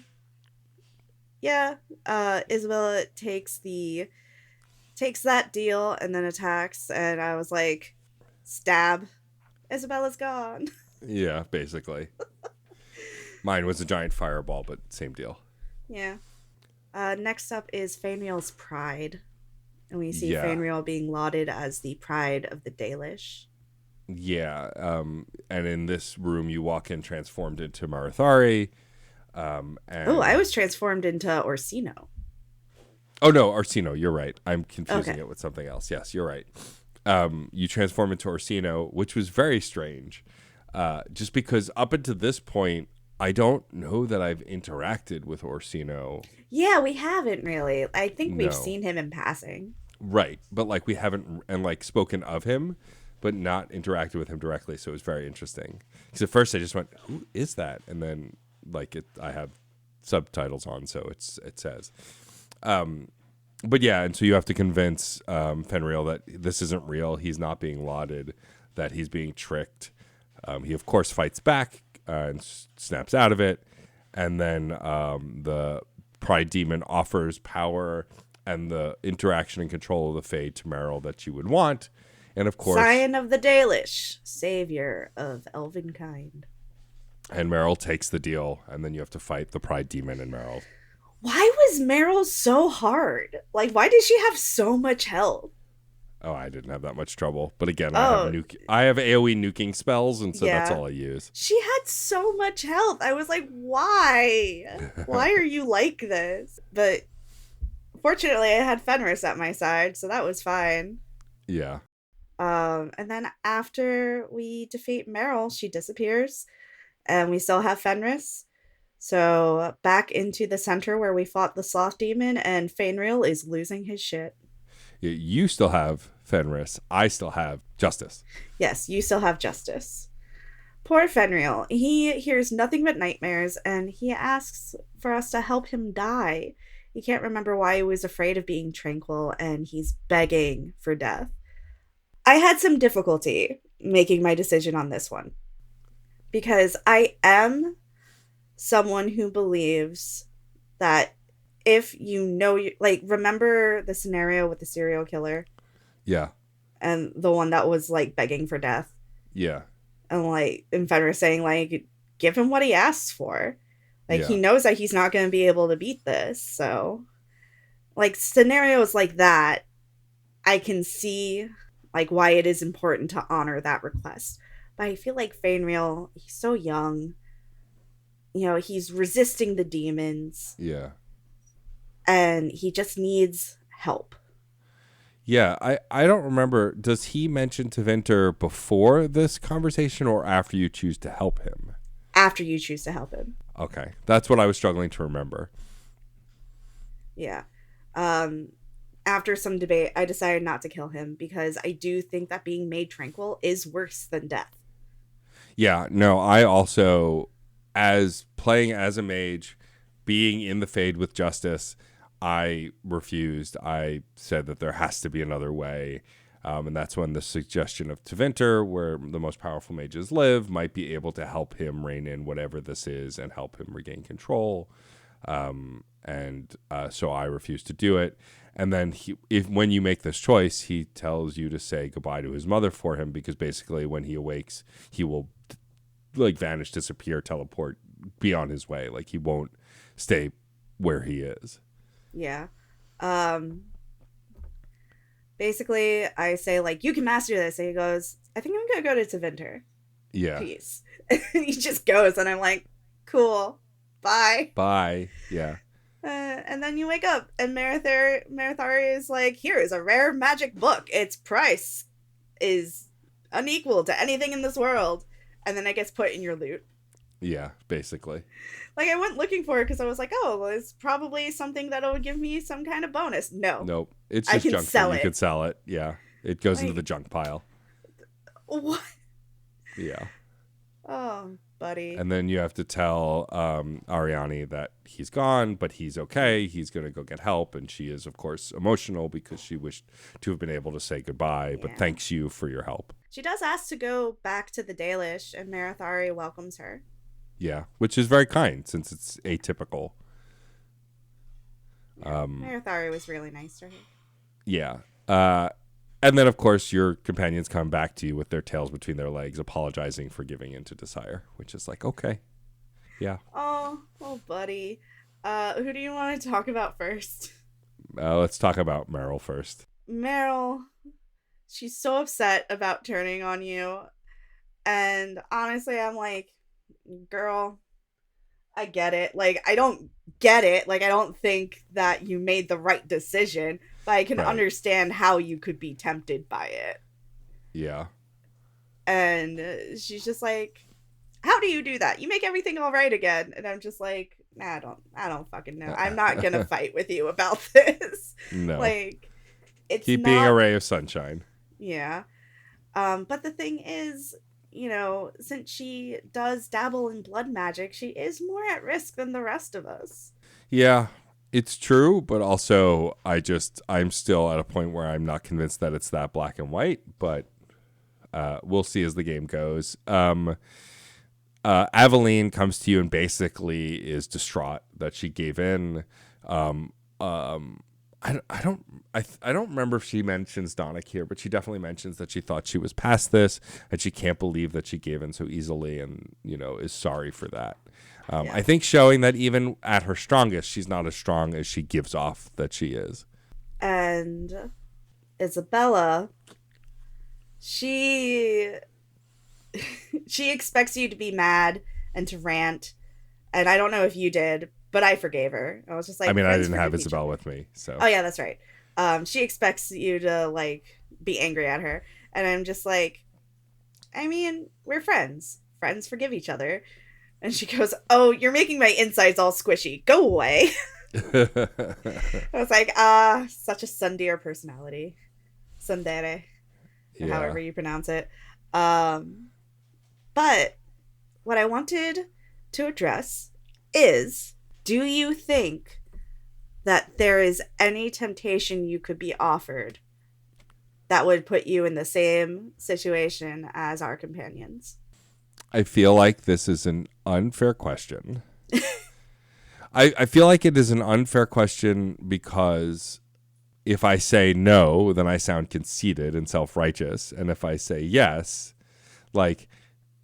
yeah, Isabella takes that deal and then attacks, and I was like, stab. Isabella's gone. Yeah, basically. Mine was a giant fireball, but same deal. Yeah. Next up is Fanriel's pride. And we see Fanriel being lauded as the pride of the Dalish. Yeah. And in this room, you walk in transformed into Marithari. I was transformed into Orsino. Oh, no, Orsino. You're right. I'm confusing it with something else. Yes, you're right. You transform into Orsino, which was very strange. Just because up until this point, I don't know that I've interacted with Orsino. Yeah, we haven't really. I think we've seen him in passing. Right. But like we haven't spoken of him, but not interacted with him directly. So it was very interesting. Because at first I just went, who is that? And then I have subtitles on, so it says. But yeah, and so you have to convince Fanriel that this isn't real. He's not being lauded, that he's being tricked. He, of course, fights back and snaps out of it. And then the Pride Demon offers power and the interaction and control of the Fade to Merrill that you would want. And, of course... Scion of the Dalish, savior of elvenkind. And Merrill takes the deal, and then you have to fight the Pride Demon and Merrill. Why was Merrill so hard? Like, why did she have so much health? Oh, I didn't have that much trouble. But again, I have AoE nuking spells, and so that's all I use. She had so much health. I was like, why? Why are you like this? But fortunately, I had Fenris at my side, so that was fine. Yeah. And then after we defeat Merrill, she disappears, and we still have Fenris. So back into the center where we fought the Sloth Demon, and Fanriel is losing his shit. You still have Fenris. I still have Justice. Yes, you still have Justice. Poor Fanriel. He hears nothing but nightmares, and he asks for us to help him die. He can't remember why he was afraid of being tranquil, and he's begging for death. I had some difficulty making my decision on this one because I am someone who believes that if you know, like, remember the scenario with the serial killer Yeah. and the one that was like begging for death, Yeah. and like, and Fenris saying, like, give him what he asks for. Like, Yeah. he knows that he's not going to be able to beat this. So, like, scenarios like that, I can see, like, why it is important to honor that request. But I feel like Fainriel, he's so young. You know, he's resisting the demons. Yeah. And he just needs help. Yeah, I don't remember. Does he mention to Vinter before this conversation or after you choose to help him? After you choose to help him. Okay. That's what I was struggling to remember. Yeah. After some debate, I decided not to kill him because I do think that being made tranquil is worse than death. Yeah, no, I also, as playing as a mage, being in the Fade with Justice, I refused. I said that there has to be another way. And that's when the suggestion of Tevinter, where the most powerful mages live, might be able to help him rein in whatever this is and help him regain control. So I refused to do it. And then when you make this choice, he tells you to say goodbye to his mother for him, because basically when he awakes, he will like vanish, disappear, teleport, be on his way. Like, he won't stay where he is. Yeah. Basically, I say, like, you can master this. And he goes, I think I'm going to go to Tevinter. Yeah. Peace. And he just goes, and I'm like, cool. Bye. Bye. Yeah. And then you wake up, and Marathari is like, here is a rare magic book. Its price is unequal to anything in this world. And then it gets put in your loot. Yeah, basically. Like, I went looking for it because I was like, oh, well, it's probably something that would give me some kind of bonus. No. Nope. It's I just can junk. sell You it. could sell it. Yeah. It goes into Like- the junk pile. What? Yeah. Oh, buddy. And then you have to tell Ariane that he's gone, but he's okay. He's going to go get help. And she is, of course, emotional because she wished to have been able to say goodbye, but Yeah. thanks you for your help. She does ask to go back to the Dalish, and Marathari welcomes her. Yeah, which is very kind since it's atypical. Marathari was really nice to her. Yeah. And then, of course, your companions come back to you with their tails between their legs, apologizing for giving in to desire, which is like, okay. Yeah. Oh, buddy. Who do you want to talk about first? Let's talk about Meryl first. Meryl. She's so upset about turning on you. And honestly, I'm like, girl, I get it. Like, I don't get it. Like, I don't think that you made the right decision, but I can Right. understand how you could be tempted by it. Yeah. And she's just like, how do you do that? You make everything all right again. And I'm just like, nah, I don't fucking know. I'm not gonna fight with you about this. No. Like, it's Keep not, being a ray of sunshine. yeah. But the thing is, you know, since she does dabble in blood magic, she is more at risk than the rest of us. Yeah, it's true, but also I'm still at a point where I'm not convinced that it's that black and white, but we'll see as the game goes. Aveline comes to you and basically is distraught that she gave in. I don't remember if she mentions Donnick here, but she definitely mentions that she thought she was past this and she can't believe that she gave in so easily and, you know, is sorry for that. Yeah. I think showing that even at her strongest, she's not as strong as she gives off that she is. And Isabella, she expects you to be mad and to rant. And I don't know if you did, but I forgave her. I was just like, I mean, I friends didn't have forgive each Isabel other. with me, so. Oh yeah, that's right. She expects you to like be angry at her, and I'm just like, I mean, we're friends. Friends forgive each other. And she goes, "Oh, you're making my insides all squishy. Go away." I was like, such a Sundeer personality, Sundere, Yeah. however you pronounce it. But what I wanted to address is, do you think that there is any temptation you could be offered that would put you in the same situation as our companions? I feel like this is an unfair question. I feel like it is an unfair question because if I say no, then I sound conceited and self-righteous. And if I say yes, like,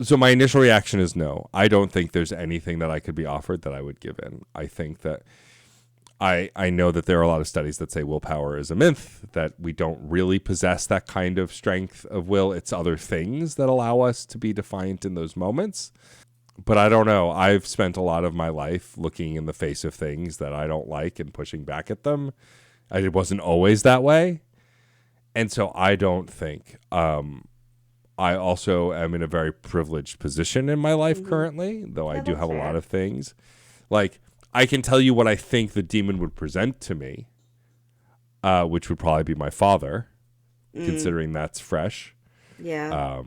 so my initial reaction is no. I don't think there's anything that I could be offered that I would give in. I think that I know that there are a lot of studies that say willpower is a myth, that we don't really possess that kind of strength of will. It's other things that allow us to be defiant in those moments. But I don't know. I've spent a lot of my life looking in the face of things that I don't like and pushing back at them. It wasn't always that way. And so I don't think. I also am in a very privileged position in my life currently, though I do have a lot of things. Like, I can tell you what I think the demon would present to me, which would probably be my father, considering that's fresh. Yeah.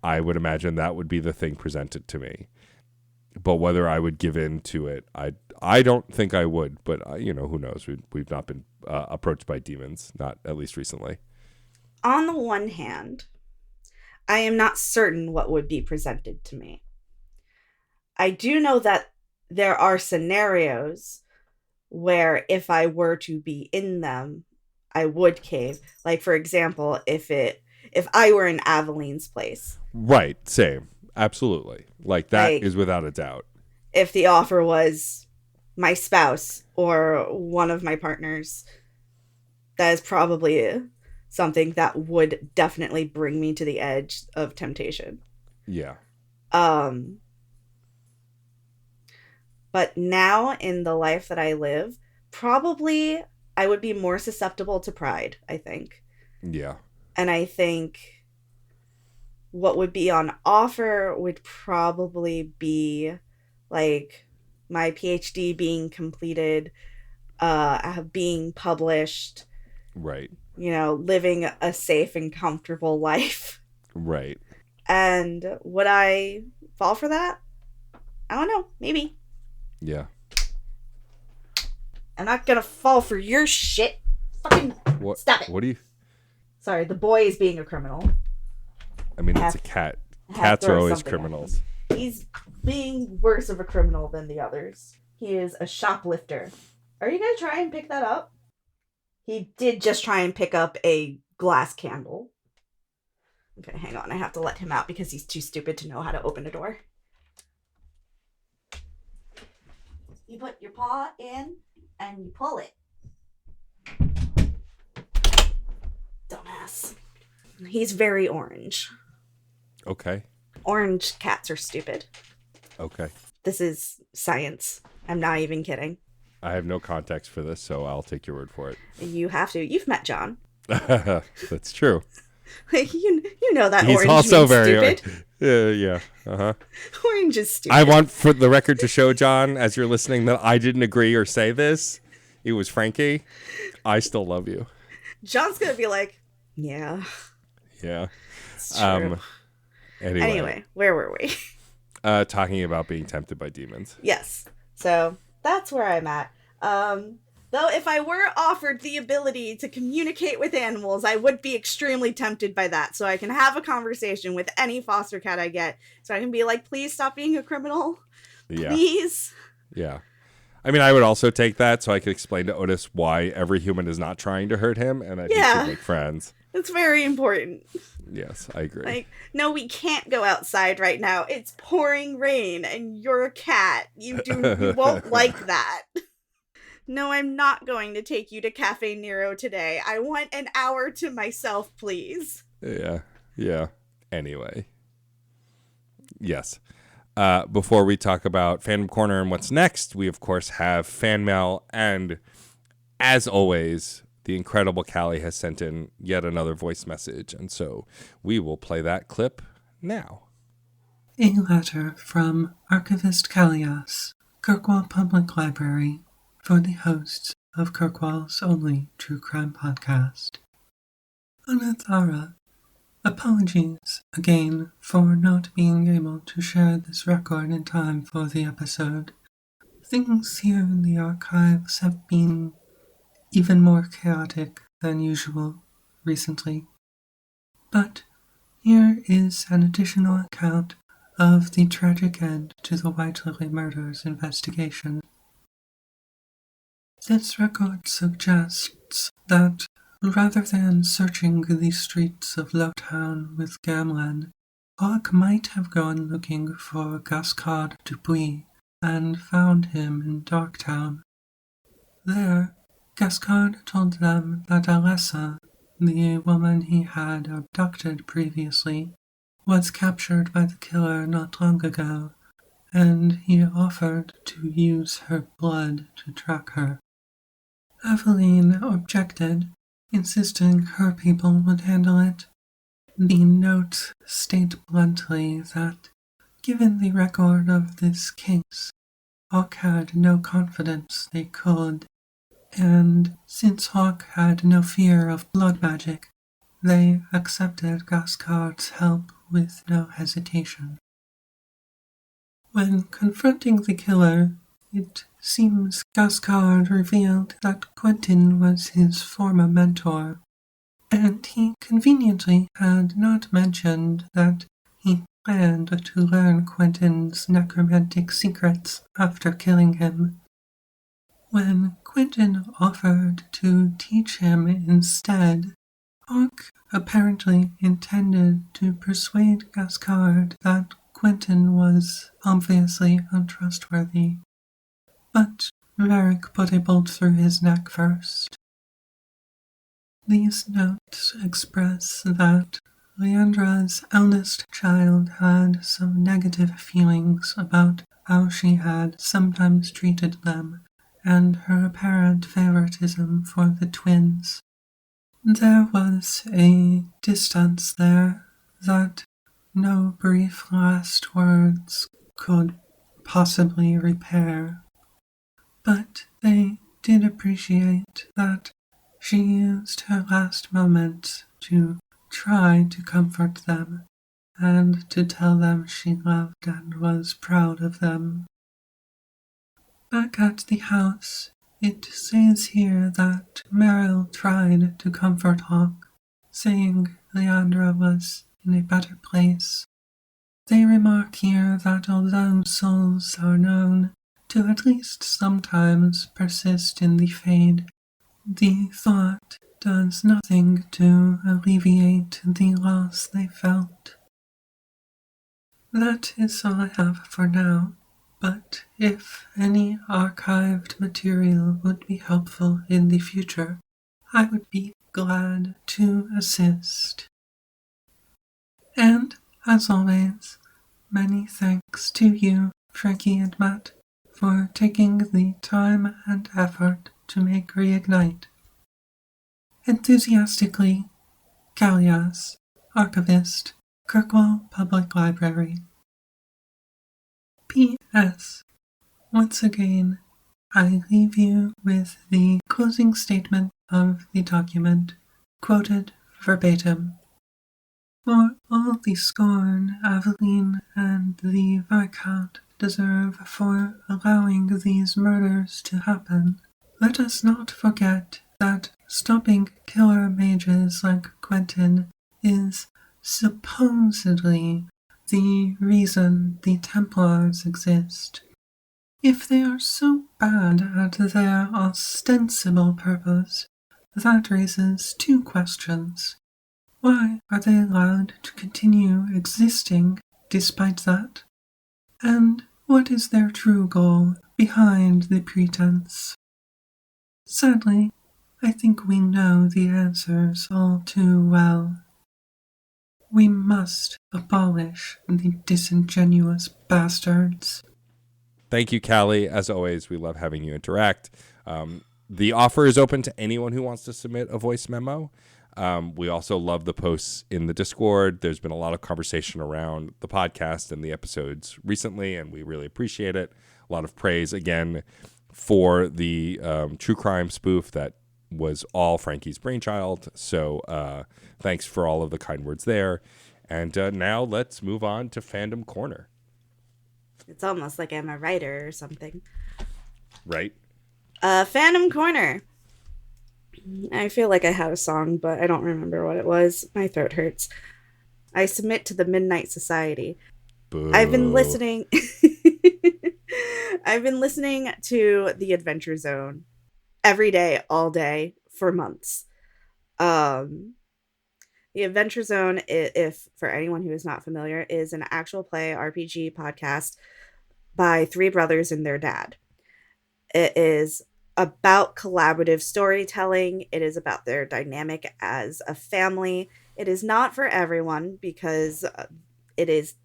I would imagine that would be the thing presented to me. But whether I would give in to it, I don't think I would. But, who knows? We've not been approached by demons, not at least recently. On the one hand, I am not certain what would be presented to me. I do know that there are scenarios where if I were to be in them, I would cave. Like, for example, if I were in Aveline's place. Right, same. Absolutely. Like, that is without a doubt. If the offer was my spouse or one of my partners, that is probably something that would definitely bring me to the edge of temptation. Yeah. But now in the life that I live, probably I would be more susceptible to pride, I think. Yeah. And I think what would be on offer would probably be like my PhD being completed, being published. Right. Living a safe and comfortable life. Right. And would I fall for that? I don't know. Maybe. Yeah. I'm not gonna fall for your shit. Fucking stop it. What do you... Sorry, the boy is being a criminal. I mean, it's a cat. Cats are always criminals. He's being worse of a criminal than the others. He is a shoplifter. Are you gonna try and pick that up? He did just try and pick up a glass candle. Okay, hang on. I have to let him out because he's too stupid to know how to open a door. You put your paw in and you pull it. Dumbass. He's very orange. Okay. Orange cats are stupid. Okay. This is science. I'm not even kidding. I have no context for this, so I'll take your word for it. You have to. You've met John. That's true. Like, you know that He's orange also means very stupid. yeah. Uh-huh. Orange is stupid. I want for the record to show, John, as you're listening, that I didn't agree or say this. It was Frankie. I still love you. John's gonna be like, yeah. Yeah. It's true. Anyway, where were we? Talking about being tempted by demons. Yes. So that's where I'm at. Though if I were offered the ability to communicate with animals, I would be extremely tempted by that. So I can have a conversation with any foster cat I get. So I can be like, please stop being a criminal. Yeah. Please. Yeah. I mean, I would also take that so I could explain to Otis why every human is not trying to hurt him and that he should make friends. It's very important. Yes, I agree. Like, no, we can't go outside right now. It's pouring rain and you're a cat. You won't like that. No, I'm not going to take you to Cafe Nero today. I want an hour to myself, please. Yeah. Anyway. Yes. Before we talk about Fandom Corner and what's next, we, of course, have fan mail. And as always, the incredible Callie has sent in yet another voice message. And so we will play that clip now. A letter from Archivist Callias, Kirkwall Public Library, for the hosts of Kirkwall's only true crime podcast. Anathara, apologies again for not being able to share this record in time for the episode. Things here in the archives have been even more chaotic than usual recently. But here is an additional account of the tragic end to the White Lily murders investigation. This record suggests that, rather than searching the streets of Lowtown with Gamlen, Hawke might have gone looking for Gascard Dupuis and found him in Darktown. There, Gascard told them that Alessa, the woman he had abducted previously, was captured by the killer not long ago, and he offered to use her blood to track her. Aveline objected, insisting her people would handle it. The notes state bluntly that, given the record of this case, Hawke had no confidence they could, and since Hawke had no fear of blood magic, they accepted Gascard's help with no hesitation. When confronting the killer, it seems Gascard revealed that Quentin was his former mentor, and he conveniently had not mentioned that he planned to learn Quentin's necromantic secrets after killing him. When Quentin offered to teach him instead, Hawke apparently intended to persuade Gascard that Quentin was obviously untrustworthy. But Varric put a bolt through his neck first. These notes express that Leandra's eldest child had some negative feelings about how she had sometimes treated them and her apparent favoritism for the twins. There was a distance there that no brief last words could possibly repair. But they did appreciate that she used her last moments to try to comfort them and to tell them she loved and was proud of them. Back at the house, it says here that Meryl tried to comfort Hawke, saying Leandra was in a better place. They remark here that although souls are known to at least sometimes persist in the fade, the thought does nothing to alleviate the loss they felt. That is all I have for now, but if any archived material would be helpful in the future, I would be glad to assist. And, as always, many thanks to you, Frankie and Matt, for taking the time and effort to make Reignite. Enthusiastically, Callias, Archivist, Kirkwall Public Library. P.S. Once again, I leave you with the closing statement of the document, quoted verbatim. For all the scorn Aveline and the Viscount deserve for allowing these murders to happen, let us not forget that stopping killer mages like Quentin is supposedly the reason the Templars exist. If they are so bad at their ostensible purpose, that raises two questions. Why are they allowed to continue existing despite that? And what is their true goal behind the pretense? Sadly, I think we know the answers all too well. We must abolish the disingenuous bastards. Thank you, Callie. As always, we love having you interact. The offer is open to anyone who wants to submit a voice memo. We also love the posts in the Discord. There's been a lot of conversation around the podcast and the episodes recently, and we really appreciate it. A lot of praise, again, for the true crime spoof that was all Frankie's brainchild. So thanks for all of the kind words there. And now let's move on to Fandom Corner. It's almost like I'm a writer or something. Right? Fandom Corner. I feel like I had a song, but I don't remember what it was. My throat hurts. I submit to the Midnight Society. I've been Boo. listening. I've been listening to The Adventure Zone every day, all day, for months. Um, The Adventure Zone, if for anyone who is not familiar, is an actual play RPG podcast by three brothers and their dad. It is about collaborative storytelling. It is about their dynamic as a family. It is not for everyone because it is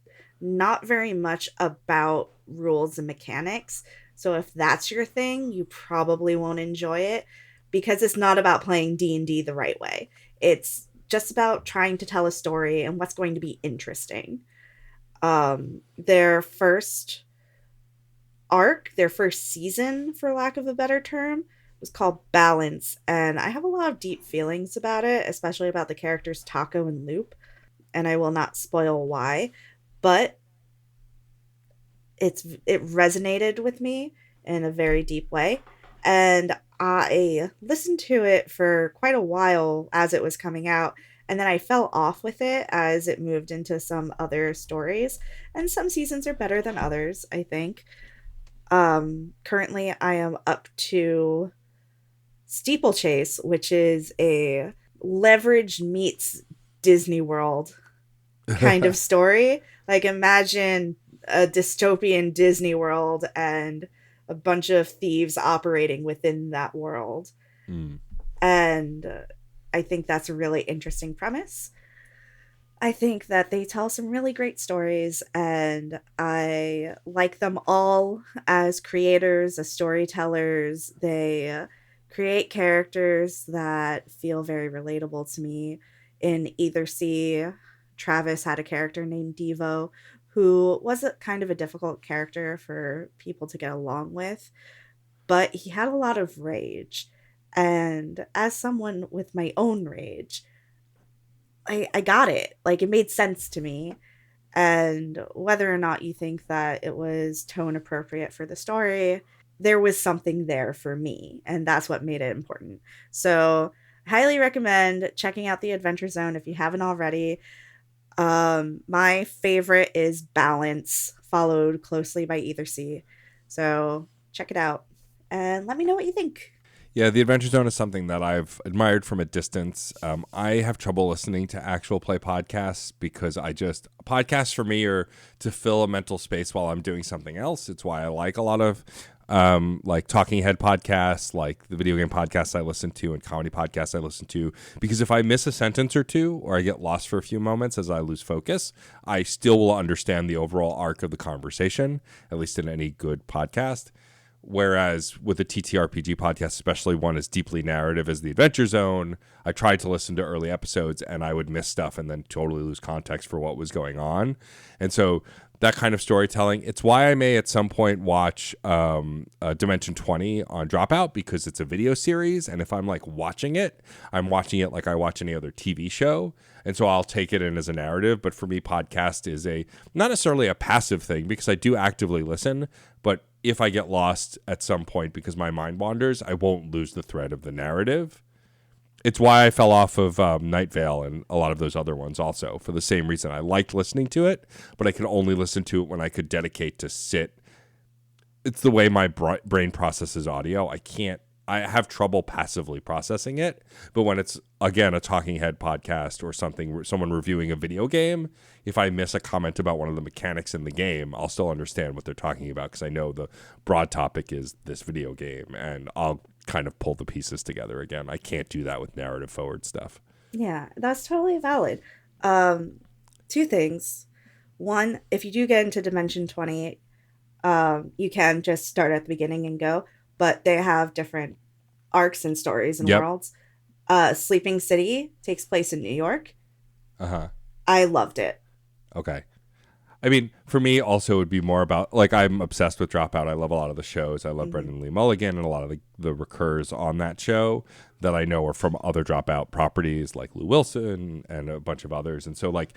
not very much about rules and mechanics. So if that's your thing, you probably won't enjoy it because it's not about playing D&D the right way. It's just about trying to tell a story and what's going to be interesting. Their first arc, their first season, for lack of a better term, was called Balance, and I have a lot of deep feelings about it, especially about the characters Taco and Loop, and I will not spoil why, but it resonated with me in a very deep way, and I listened to it for quite a while as it was coming out, and then I fell off with it as it moved into some other stories, and some seasons are better than others, I think. Currently I am up to Steeplechase, which is a leverage meets Disney World kind of story. Like, imagine a dystopian Disney World and a bunch of thieves operating within that world. Mm. And I think that's a really interesting premise. I think that they tell some really great stories, and I like them all as creators, as storytellers. They create characters that feel very relatable to me. In Either Sea, Travis had a character named Devo, who was a kind of a difficult character for people to get along with, but he had a lot of rage. And as someone with my own rage, I got it. Like, it made sense to me. And whether or not you think that it was tone appropriate for the story, there was something there for me. And that's what made it important. So, highly recommend checking out The Adventure Zone if you haven't already. My favorite is Balance, followed closely by Either Sea. So, check it out and let me know what you think. Yeah, The Adventure Zone is something that I've admired from a distance. I have trouble listening to actual play podcasts because podcasts for me are to fill a mental space while I'm doing something else. It's why I like a lot of like talking head podcasts, like the video game podcasts I listen to and comedy podcasts I listen to, because if I miss a sentence or two or I get lost for a few moments as I lose focus, I still will understand the overall arc of the conversation, at least in any good podcast. Whereas with a TTRPG podcast, especially one as deeply narrative as The Adventure Zone, I tried to listen to early episodes and I would miss stuff and then totally lose context for what was going on. And so that kind of storytelling, it's why I may at some point watch Dimension 20 on Dropout, because it's a video series. And if I'm like watching it, I'm watching it like I watch any other TV show. And so I'll take it in as a narrative. But for me, podcast is not necessarily a passive thing because I do actively listen, but if I get lost at some point because my mind wanders, I won't lose the thread of the narrative. It's why I fell off of Night Vale and a lot of those other ones also, for the same reason. I liked listening to it, but I could only listen to it when I could dedicate to sit. It's the way my brain processes audio. I have trouble passively processing it, but when it's, again, a talking head podcast or something, someone reviewing a video game, if I miss a comment about one of the mechanics in the game, I'll still understand what they're talking about because I know the broad topic is this video game, and I'll kind of pull the pieces together again. I can't do that with narrative forward stuff. Yeah, that's totally valid. Two things. One, if you do get into Dimension 20, you can just start at the beginning and go, but they have different arcs and stories and worlds. Sleeping City takes place in New York. Uh-huh. I loved it. Okay. I mean, for me, also, it would be more about, like, I'm obsessed with Dropout. I love a lot of the shows. I love Brendan Lee Mulligan and a lot of the recurs on that show that I know are from other Dropout properties, like Lou Wilson and a bunch of others. And so, like,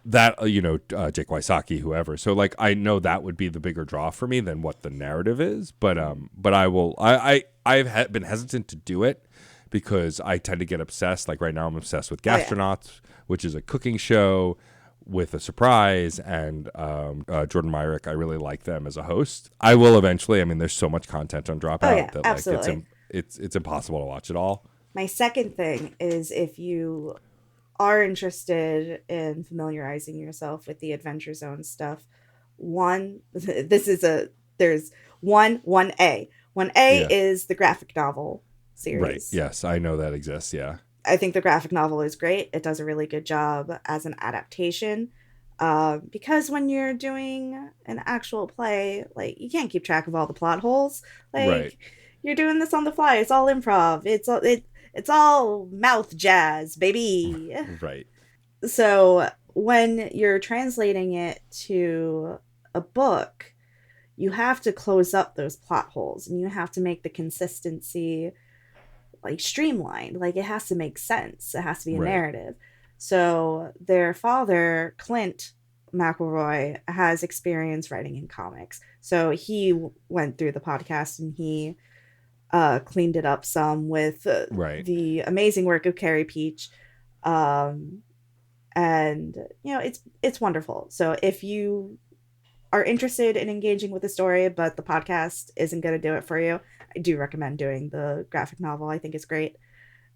that, Jake Wysocki, whoever. So, like, I know that would be the bigger draw for me than what the narrative is. But I've been hesitant to do it because I tend to get obsessed. Like right now, I'm obsessed with Oh, yeah. Gastronauts, which is a cooking show with a surprise, and Jordan Myrick. I really like them as a host. I will eventually. I mean, there's so much content on Dropout Oh, yeah, that like absolutely. it's impossible to watch it all. My second thing is if you are interested in familiarizing yourself with the Adventure Zone stuff, there's one A. 1A Yeah. is the graphic novel series. Right. Yes, I know that exists. Yeah. I think the graphic novel is great. It does a really good job as an adaptation. Because when you're doing an actual play, like you can't keep track of all the plot holes. Like Right. you're doing this on the fly. It's all improv. It's all mouth jazz, baby. Right. So when you're translating it to a book, you have to close up those plot holes and you have to make the consistency like streamlined. Like it has to make sense. It has to be a Right. narrative. So their father, Clint McElroy, has experience writing in comics. So he went through the podcast and he cleaned it up some with Right. the amazing work of Carrie Peach. And you know, it's wonderful. So if you are interested in engaging with the story, but the podcast isn't going to do it for you, I do recommend doing the graphic novel. I think it's great.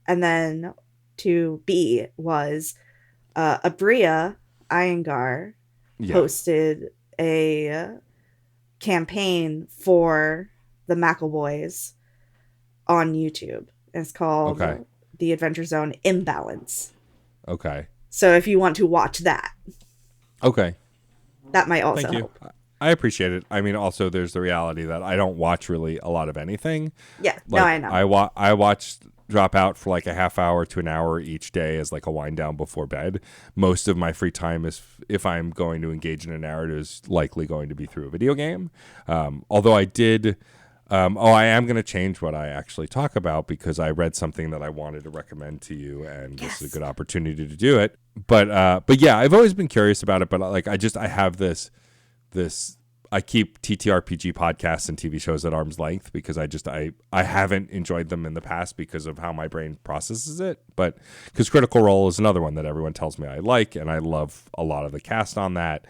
And then to B was Abria Iyengar Yeah. hosted a campaign for the McElboys on YouTube. It's called Okay. The Adventure Zone Imbalance. Okay. So if you want to watch that, Okay. that might also Thank you. help. I appreciate it. I mean, also there's the reality that I don't watch really a lot of anything. Yeah, Like, no, I know. I watch Dropout for like a half hour to an hour each day as like a wind down before bed. Most of my free time is, if I'm going to engage in a narrative, is likely going to be through a video game. Although I did, I am going to change what I actually talk about because I read something that I wanted to recommend to you, and this is a good opportunity to do it. But yeah, I've always been curious about it. But like, I have this. I keep TTRPG podcasts and TV shows at arm's length because I haven't enjoyed them in the past because of how my brain processes it. But because Critical Role is another one that everyone tells me I like, and I love a lot of the cast on that.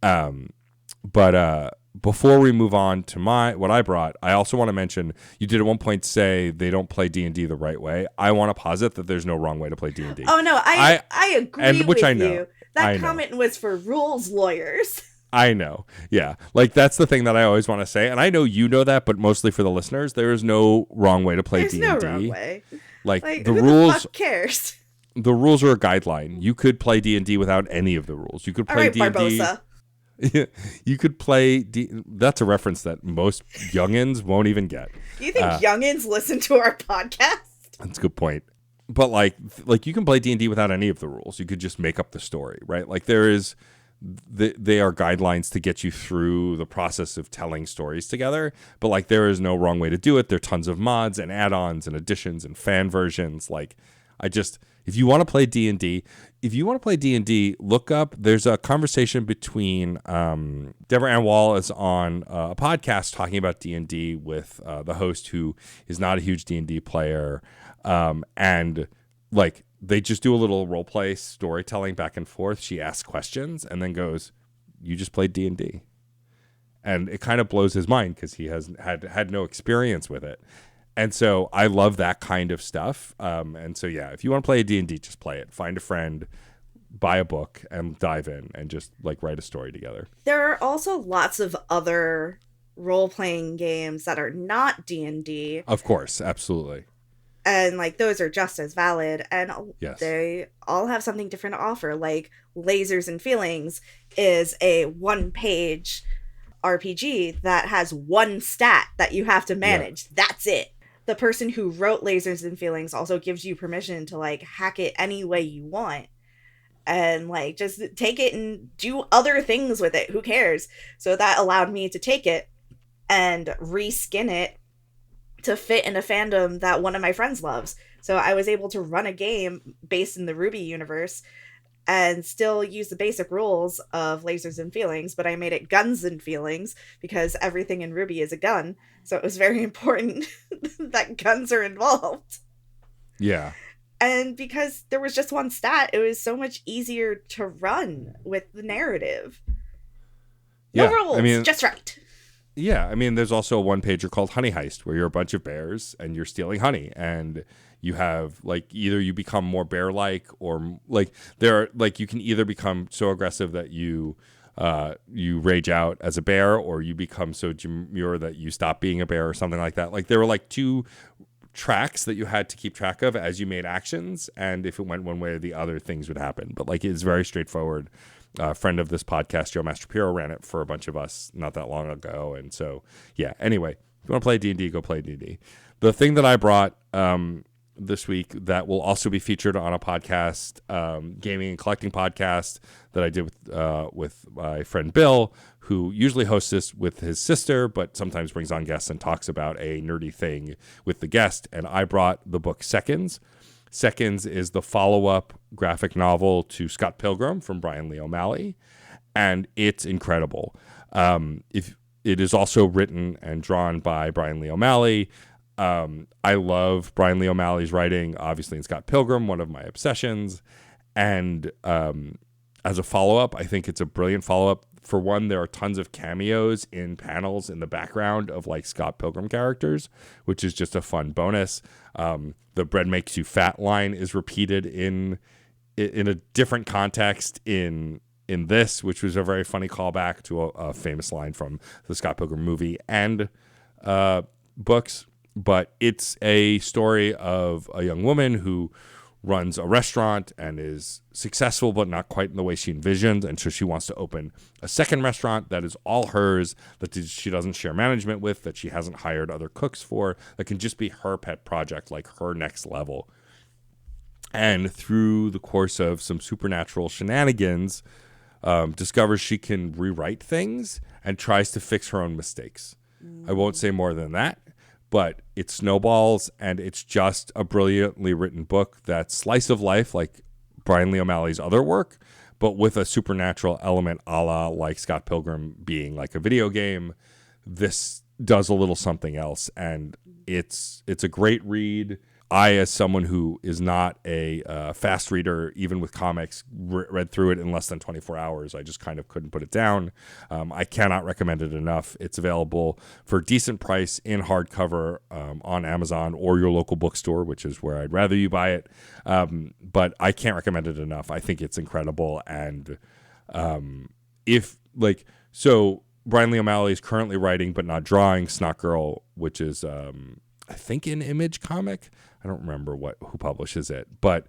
But before we move on to what I brought, I also want to mention you did at one point say they don't play D&D the right way. I want to posit that there's no wrong way to play D&D. Oh no, I agree and which with I know. you. That I know. comment was for rules lawyers. I know. Yeah. Like that's the thing that I always want to say. And I know you know that, but mostly for the listeners, there is no wrong way to play There's D&D. no wrong way. Like Like the who rules the fuck cares? the rules are a guideline. You could play D&D without any of the rules. You could All play right, D&D. Barbosa. You could play that's a reference that most youngins won't even get. Do you think youngins listen to our podcast? That's a good point. But like you can play D&D without any of the rules. You could just make up the story, right? Like they are guidelines to get you through the process of telling stories together. But like there is no wrong way to do it. There are tons of mods and add-ons and additions and fan versions. Like if you want to play D&D, look up. There's a conversation between Deborah Ann Wall is on a podcast talking about D&D with the host who is not a huge D&D player, and like they just do a little role play storytelling back and forth. She asks questions and then goes, "You just played D&D," and it kind of blows his mind because he has had no experience with it. And so I love that kind of stuff. And so, yeah, if you want to play a D&D, just play it. Find a friend, buy a book, and dive in and just like write a story together. There are also lots of other role-playing games that are not D&D, Of course, absolutely. and like those are just as valid, and Yes. they all have something different to offer. Like Lasers and Feelings is a one-page RPG that has one stat that you have to manage. That's it. The person who wrote Lasers and Feelings also gives you permission to like hack it any way you want and like just take it and do other things with it. Who cares? So that allowed me to take it and reskin it to fit in a fandom that one of my friends loves. So I was able to run a game based in the Ruby universe and still use the basic rules of Lasers and Feelings, but I made it Guns and Feelings because everything in Ruby is a gun. So it was very important that guns are involved. Yeah. And because there was just one stat, it was so much easier to run with the narrative. No Yeah. rules, I mean, just right. yeah. I mean, there's also a one pager called Honey Heist where you're a bunch of bears and you're stealing honey, and you have like either you become more bear like, or like you can either become so aggressive that you rage out as a bear, or you become so demure that you stop being a bear or something like that. Like there were like two tracks that you had to keep track of as you made actions, and if it went one way or the other, things would happen. But like it's very straightforward. A friend of this podcast, Joe Mastropiro, ran it for a bunch of us not that long ago, and so yeah. Anyway, if you want to play D&D, go play D&D. The thing that I brought this week that will also be featured on a podcast, gaming and collecting podcast that I did with my friend Bill, who usually hosts this with his sister, but sometimes brings on guests and talks about a nerdy thing with the guest. And I brought the book Seconds. Seconds is the follow-up graphic novel to Scott Pilgrim from Brian Lee O'Malley, and it's incredible. If it is also written and drawn by Brian Lee O'Malley. I love Brian Lee O'Malley's writing, obviously in Scott Pilgrim, one of my obsessions. And as a follow-up, I think it's a brilliant follow-up. For one, there are tons of cameos in panels in the background of like Scott Pilgrim characters, which is just a fun bonus. The bread makes you fat line is repeated in a different context in this, which was a very funny callback to a famous line from the Scott Pilgrim movie and books. But it's a story of a young woman who runs a restaurant and is successful, but not quite in the way she envisioned. And so she wants to open a second restaurant that is all hers, that she doesn't share management with, that she hasn't hired other cooks for, that can just be her pet project, like her next level. And through the course of some supernatural shenanigans, discovers she can rewrite things and tries to fix her own mistakes. I won't say more than that. But it snowballs, and it's just a brilliantly written book that's slice of life, like Brian Lee O'Malley's other work, but with a supernatural element a la like Scott Pilgrim being like a video game. This does a little something else, and it's a great read. I, as someone who is not a fast reader, even with comics, read through it in less than 24 hours. I just kind of couldn't put it down. I cannot recommend it enough. It's available for a decent price in hardcover on Amazon or your local bookstore, which is where I'd rather you buy it. But I can't recommend it enough. I think it's incredible. And so Brian Lee O'Malley is currently writing but not drawing Snot Girl, which is I think an Image comic. I don't remember who publishes it, but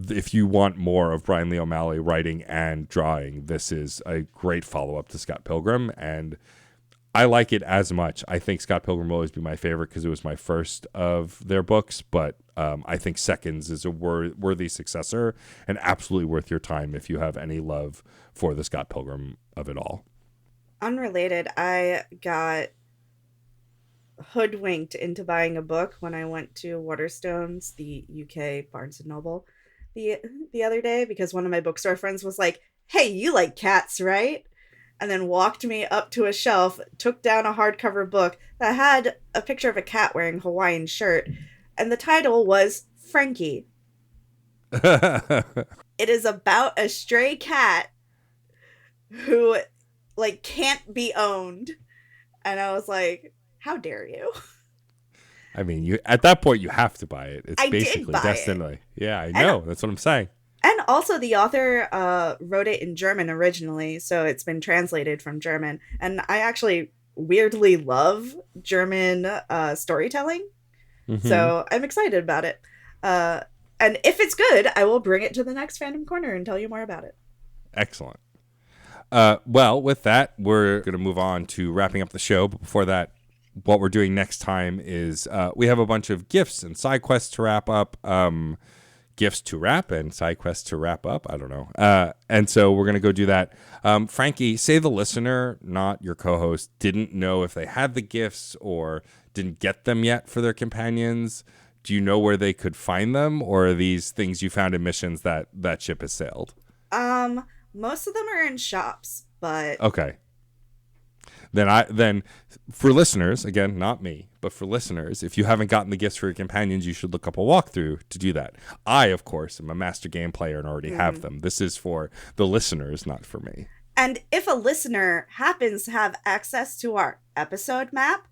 if you want more of Brian Lee O'Malley writing and drawing, this is a great follow-up to Scott Pilgrim, and I like it as much. I think Scott Pilgrim will always be my favorite because it was my first of their books, but I think Seconds is a worthy successor and absolutely worth your time if you have any love for the Scott Pilgrim of it all. Unrelated, I got hoodwinked into buying a book when I went to Waterstones, the UK Barnes & Noble, the other day, because one of my bookstore friends was like, "Hey, you like cats, right?" And then walked me up to a shelf, took down a hardcover book that had a picture of a cat wearing a Hawaiian shirt, and the title was Frankie. It is about a stray cat who like can't be owned. And I was like, how dare you? I mean, you at that point you have to buy it. It's I basically did buy destiny. it. Yeah, I know. That's what I'm saying. And also the author wrote it in German originally, so it's been translated from German. And I actually weirdly love German storytelling. Mm-hmm. So I'm excited about it. And if it's good, I will bring it to the next Fandom Corner and tell you more about it. Excellent. Well, with that, we're going to move on to wrapping up the show. But before that, what we're doing next time is we have a bunch of gifts and side quests to wrap up. Gifts to wrap and side quests to wrap up. I don't know. And so we're going to go do that. Frankie, say the listener, not your co-host, didn't know if they had the gifts or didn't get them yet for their companions. Do you know where they could find them, or are these things you found in missions that ship has sailed? Most of them are in shops, but okay. then for listeners, again, not me, but for listeners, if you haven't gotten the gifts for your companions, you should look up a walkthrough to do that. I, of course, am a master game player and already have them. This is for the listeners, not for me. And if a listener happens to have access to our episode map,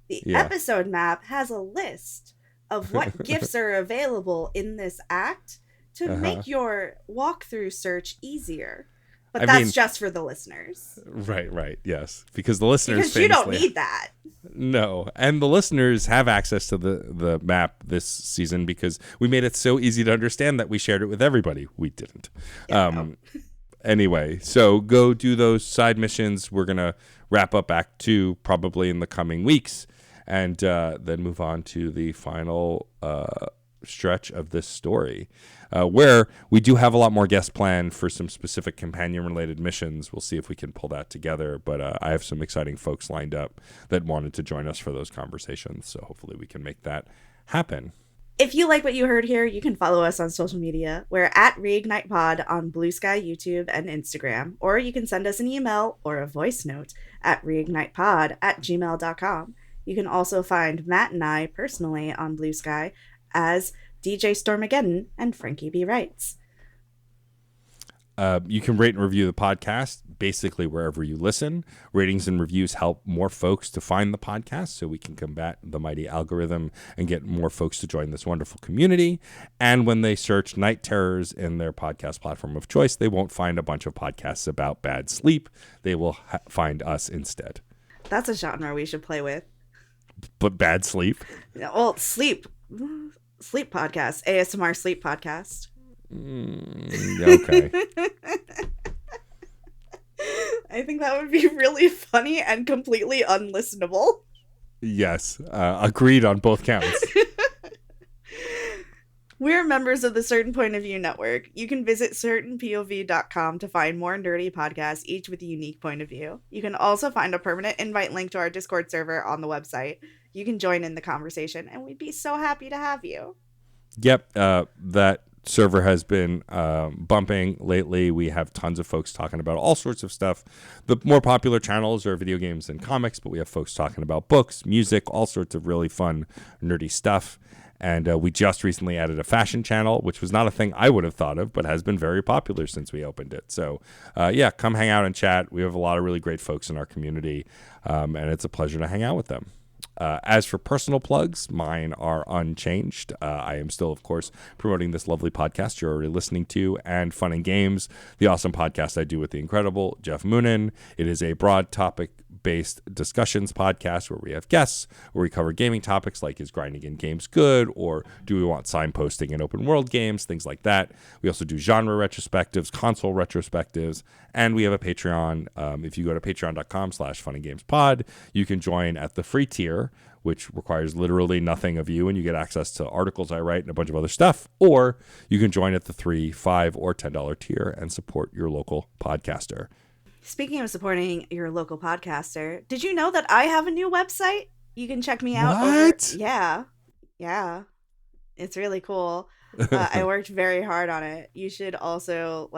the episode map has a list of what gifts are available in this act to make your walkthrough search easier. But that's just for the listeners. Right, yes. Because the listeners you don't need that. No. And the listeners have access to the map this season because we made it so easy to understand that we shared it with everybody. We didn't. Anyway, so go do those side missions. We're going to wrap up Act 2 probably in the coming weeks and then move on to the final stretch of this story. Where we do have a lot more guests planned for some specific companion-related missions. We'll see if we can pull that together, but I have some exciting folks lined up that wanted to join us for those conversations, so hopefully we can make that happen. If you like what you heard here, you can follow us on social media. We're at ReignitePod on Blue Sky, YouTube, and Instagram, or you can send us an email or a voice note at reignitepod@gmail.com. You can also find Matt and I personally on Blue Sky as DJ Stormageddon and Frankie B. Wrights. You can rate and review the podcast basically wherever you listen. Ratings and reviews help more folks to find the podcast so we can combat the mighty algorithm and get more folks to join this wonderful community. And when they search Night Terrors in their podcast platform of choice, they won't find a bunch of podcasts about bad sleep. They will find us instead. That's a genre we should play with. But bad sleep? Well, sleep podcast, ASMR sleep podcast. Okay. I think that would be really funny and completely unlistenable. Yes, agreed on both counts. We're members of the Certain Point of View Network. You can visit certainpov.com to find more nerdy podcasts, each with a unique point of view. You can also find a permanent invite link to our Discord server on the website. You can join in the conversation, and we'd be so happy to have you. Yep, that server has been bumping lately. We have tons of folks talking about all sorts of stuff. The more popular channels are video games and comics, but we have folks talking about books, music, all sorts of really fun, nerdy stuff. And we just recently added a fashion channel, which was not a thing I would have thought of, but has been very popular since we opened it. So, come hang out and chat. We have a lot of really great folks in our community, and it's a pleasure to hang out with them. As for personal plugs, mine are unchanged. I am still, of course, promoting this lovely podcast you're already listening to, and Fun and Games, the awesome podcast I do with the incredible Jeff Moonen. It is a broad topic-based discussions podcast where we have guests, where we cover gaming topics like is grinding in games good, or do we want signposting in open world games, things like that. We also do genre retrospectives, console retrospectives, and we have a Patreon. If you go to patreon.com/funandgamespod, you can join at the free tier, which requires literally nothing of you, and you get access to articles I write and a bunch of other stuff. Or you can join at the $3, $5, or $10 tier and support your local podcaster. Speaking of supporting your local podcaster, did you know that I have a new website? You can check me out. What? Yeah. It's really cool. I worked very hard on it. You should also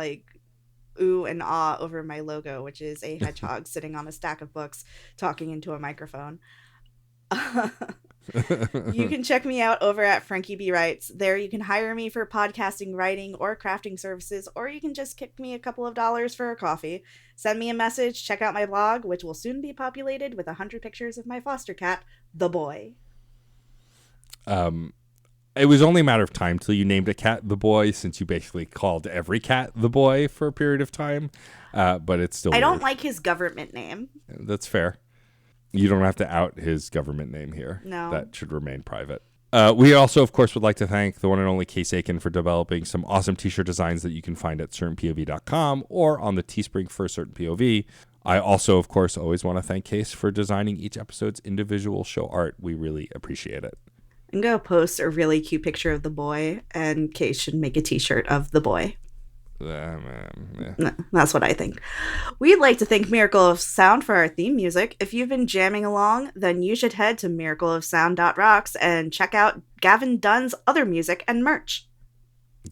ooh and ah over my logo, which is a hedgehog sitting on a stack of books talking into a microphone. You can check me out over at Frankie B. Wrights. There you can hire me for podcasting, writing, or crafting services, or you can just kick me a couple of dollars for a coffee. Send me a message, check out my blog, which will soon be populated with 100 pictures of my foster cat, the boy. It was only a matter of time till you named a cat the boy, since you basically called every cat the boy for a period of time. But it's still I don't weird. like his government name. That's fair. You don't have to out his government name here. No. That should remain private. We also, of course, would like to thank the one and only Case Aiken for developing some awesome t-shirt designs that you can find at certainpov.com or on the Teespring for Certain POV. I also, of course, always want to thank Case for designing each episode's individual show art. We really appreciate it. I'm going to post a really cute picture of the boy, and Case should make a t-shirt of the boy. That's what I think. We'd like to thank Miracle of Sound for our theme music. If you've been jamming along, then you should head to miracleofsound.rocks and check out Gavin Dunn's other music and merch.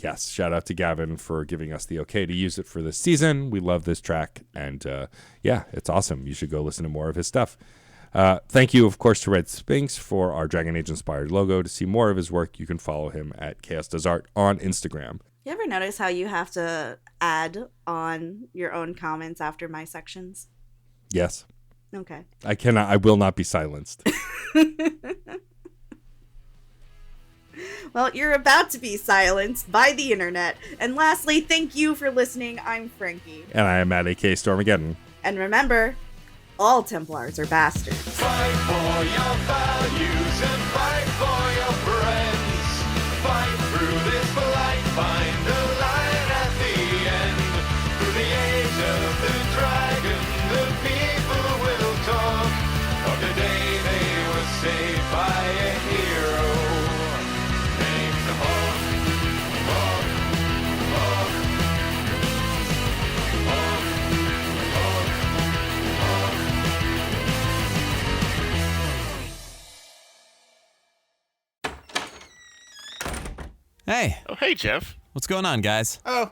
yes, shout out to Gavin for giving us the okay to use it for this season. We love this track, and yeah, it's awesome. You should go listen to more of his stuff. Thank you, of course, to Red Sphinx for our Dragon Age inspired logo. To see more of his work, you can follow him at Chaos Does Art on Instagram. You ever notice how you have to add on your own comments after my sections? Yes. Okay. I will not be silenced. Well, you're about to be silenced by the internet. And lastly, thank you for listening. I'm Frankie. And I am at AK Stormageddon. And remember, all Templars are bastards. Fight for your values and fight for your friends. Fight through this blight, find the light at the end. Through the age of the dragon, the people will talk of the day they were saved by a hero named Hawk. Hawk, Hawk, Hawk, Hawk, Hawk. Hey, Oh, hey, Jeff. what's going on, guys? Oh,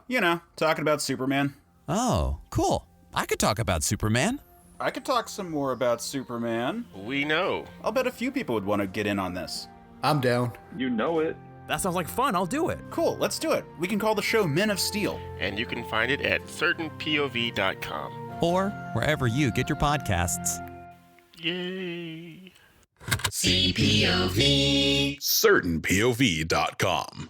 talking about Superman. Oh, cool. I could talk about Superman. I could talk some more about Superman. We know. I'll bet a few people would want to get in on this. I'm down. You know it. That sounds like fun. I'll do it. Cool, let's do it. We can call the show Men of Steel. And you can find it at certainpov.com. Or wherever you get your podcasts. Yay. CertainPOV.com.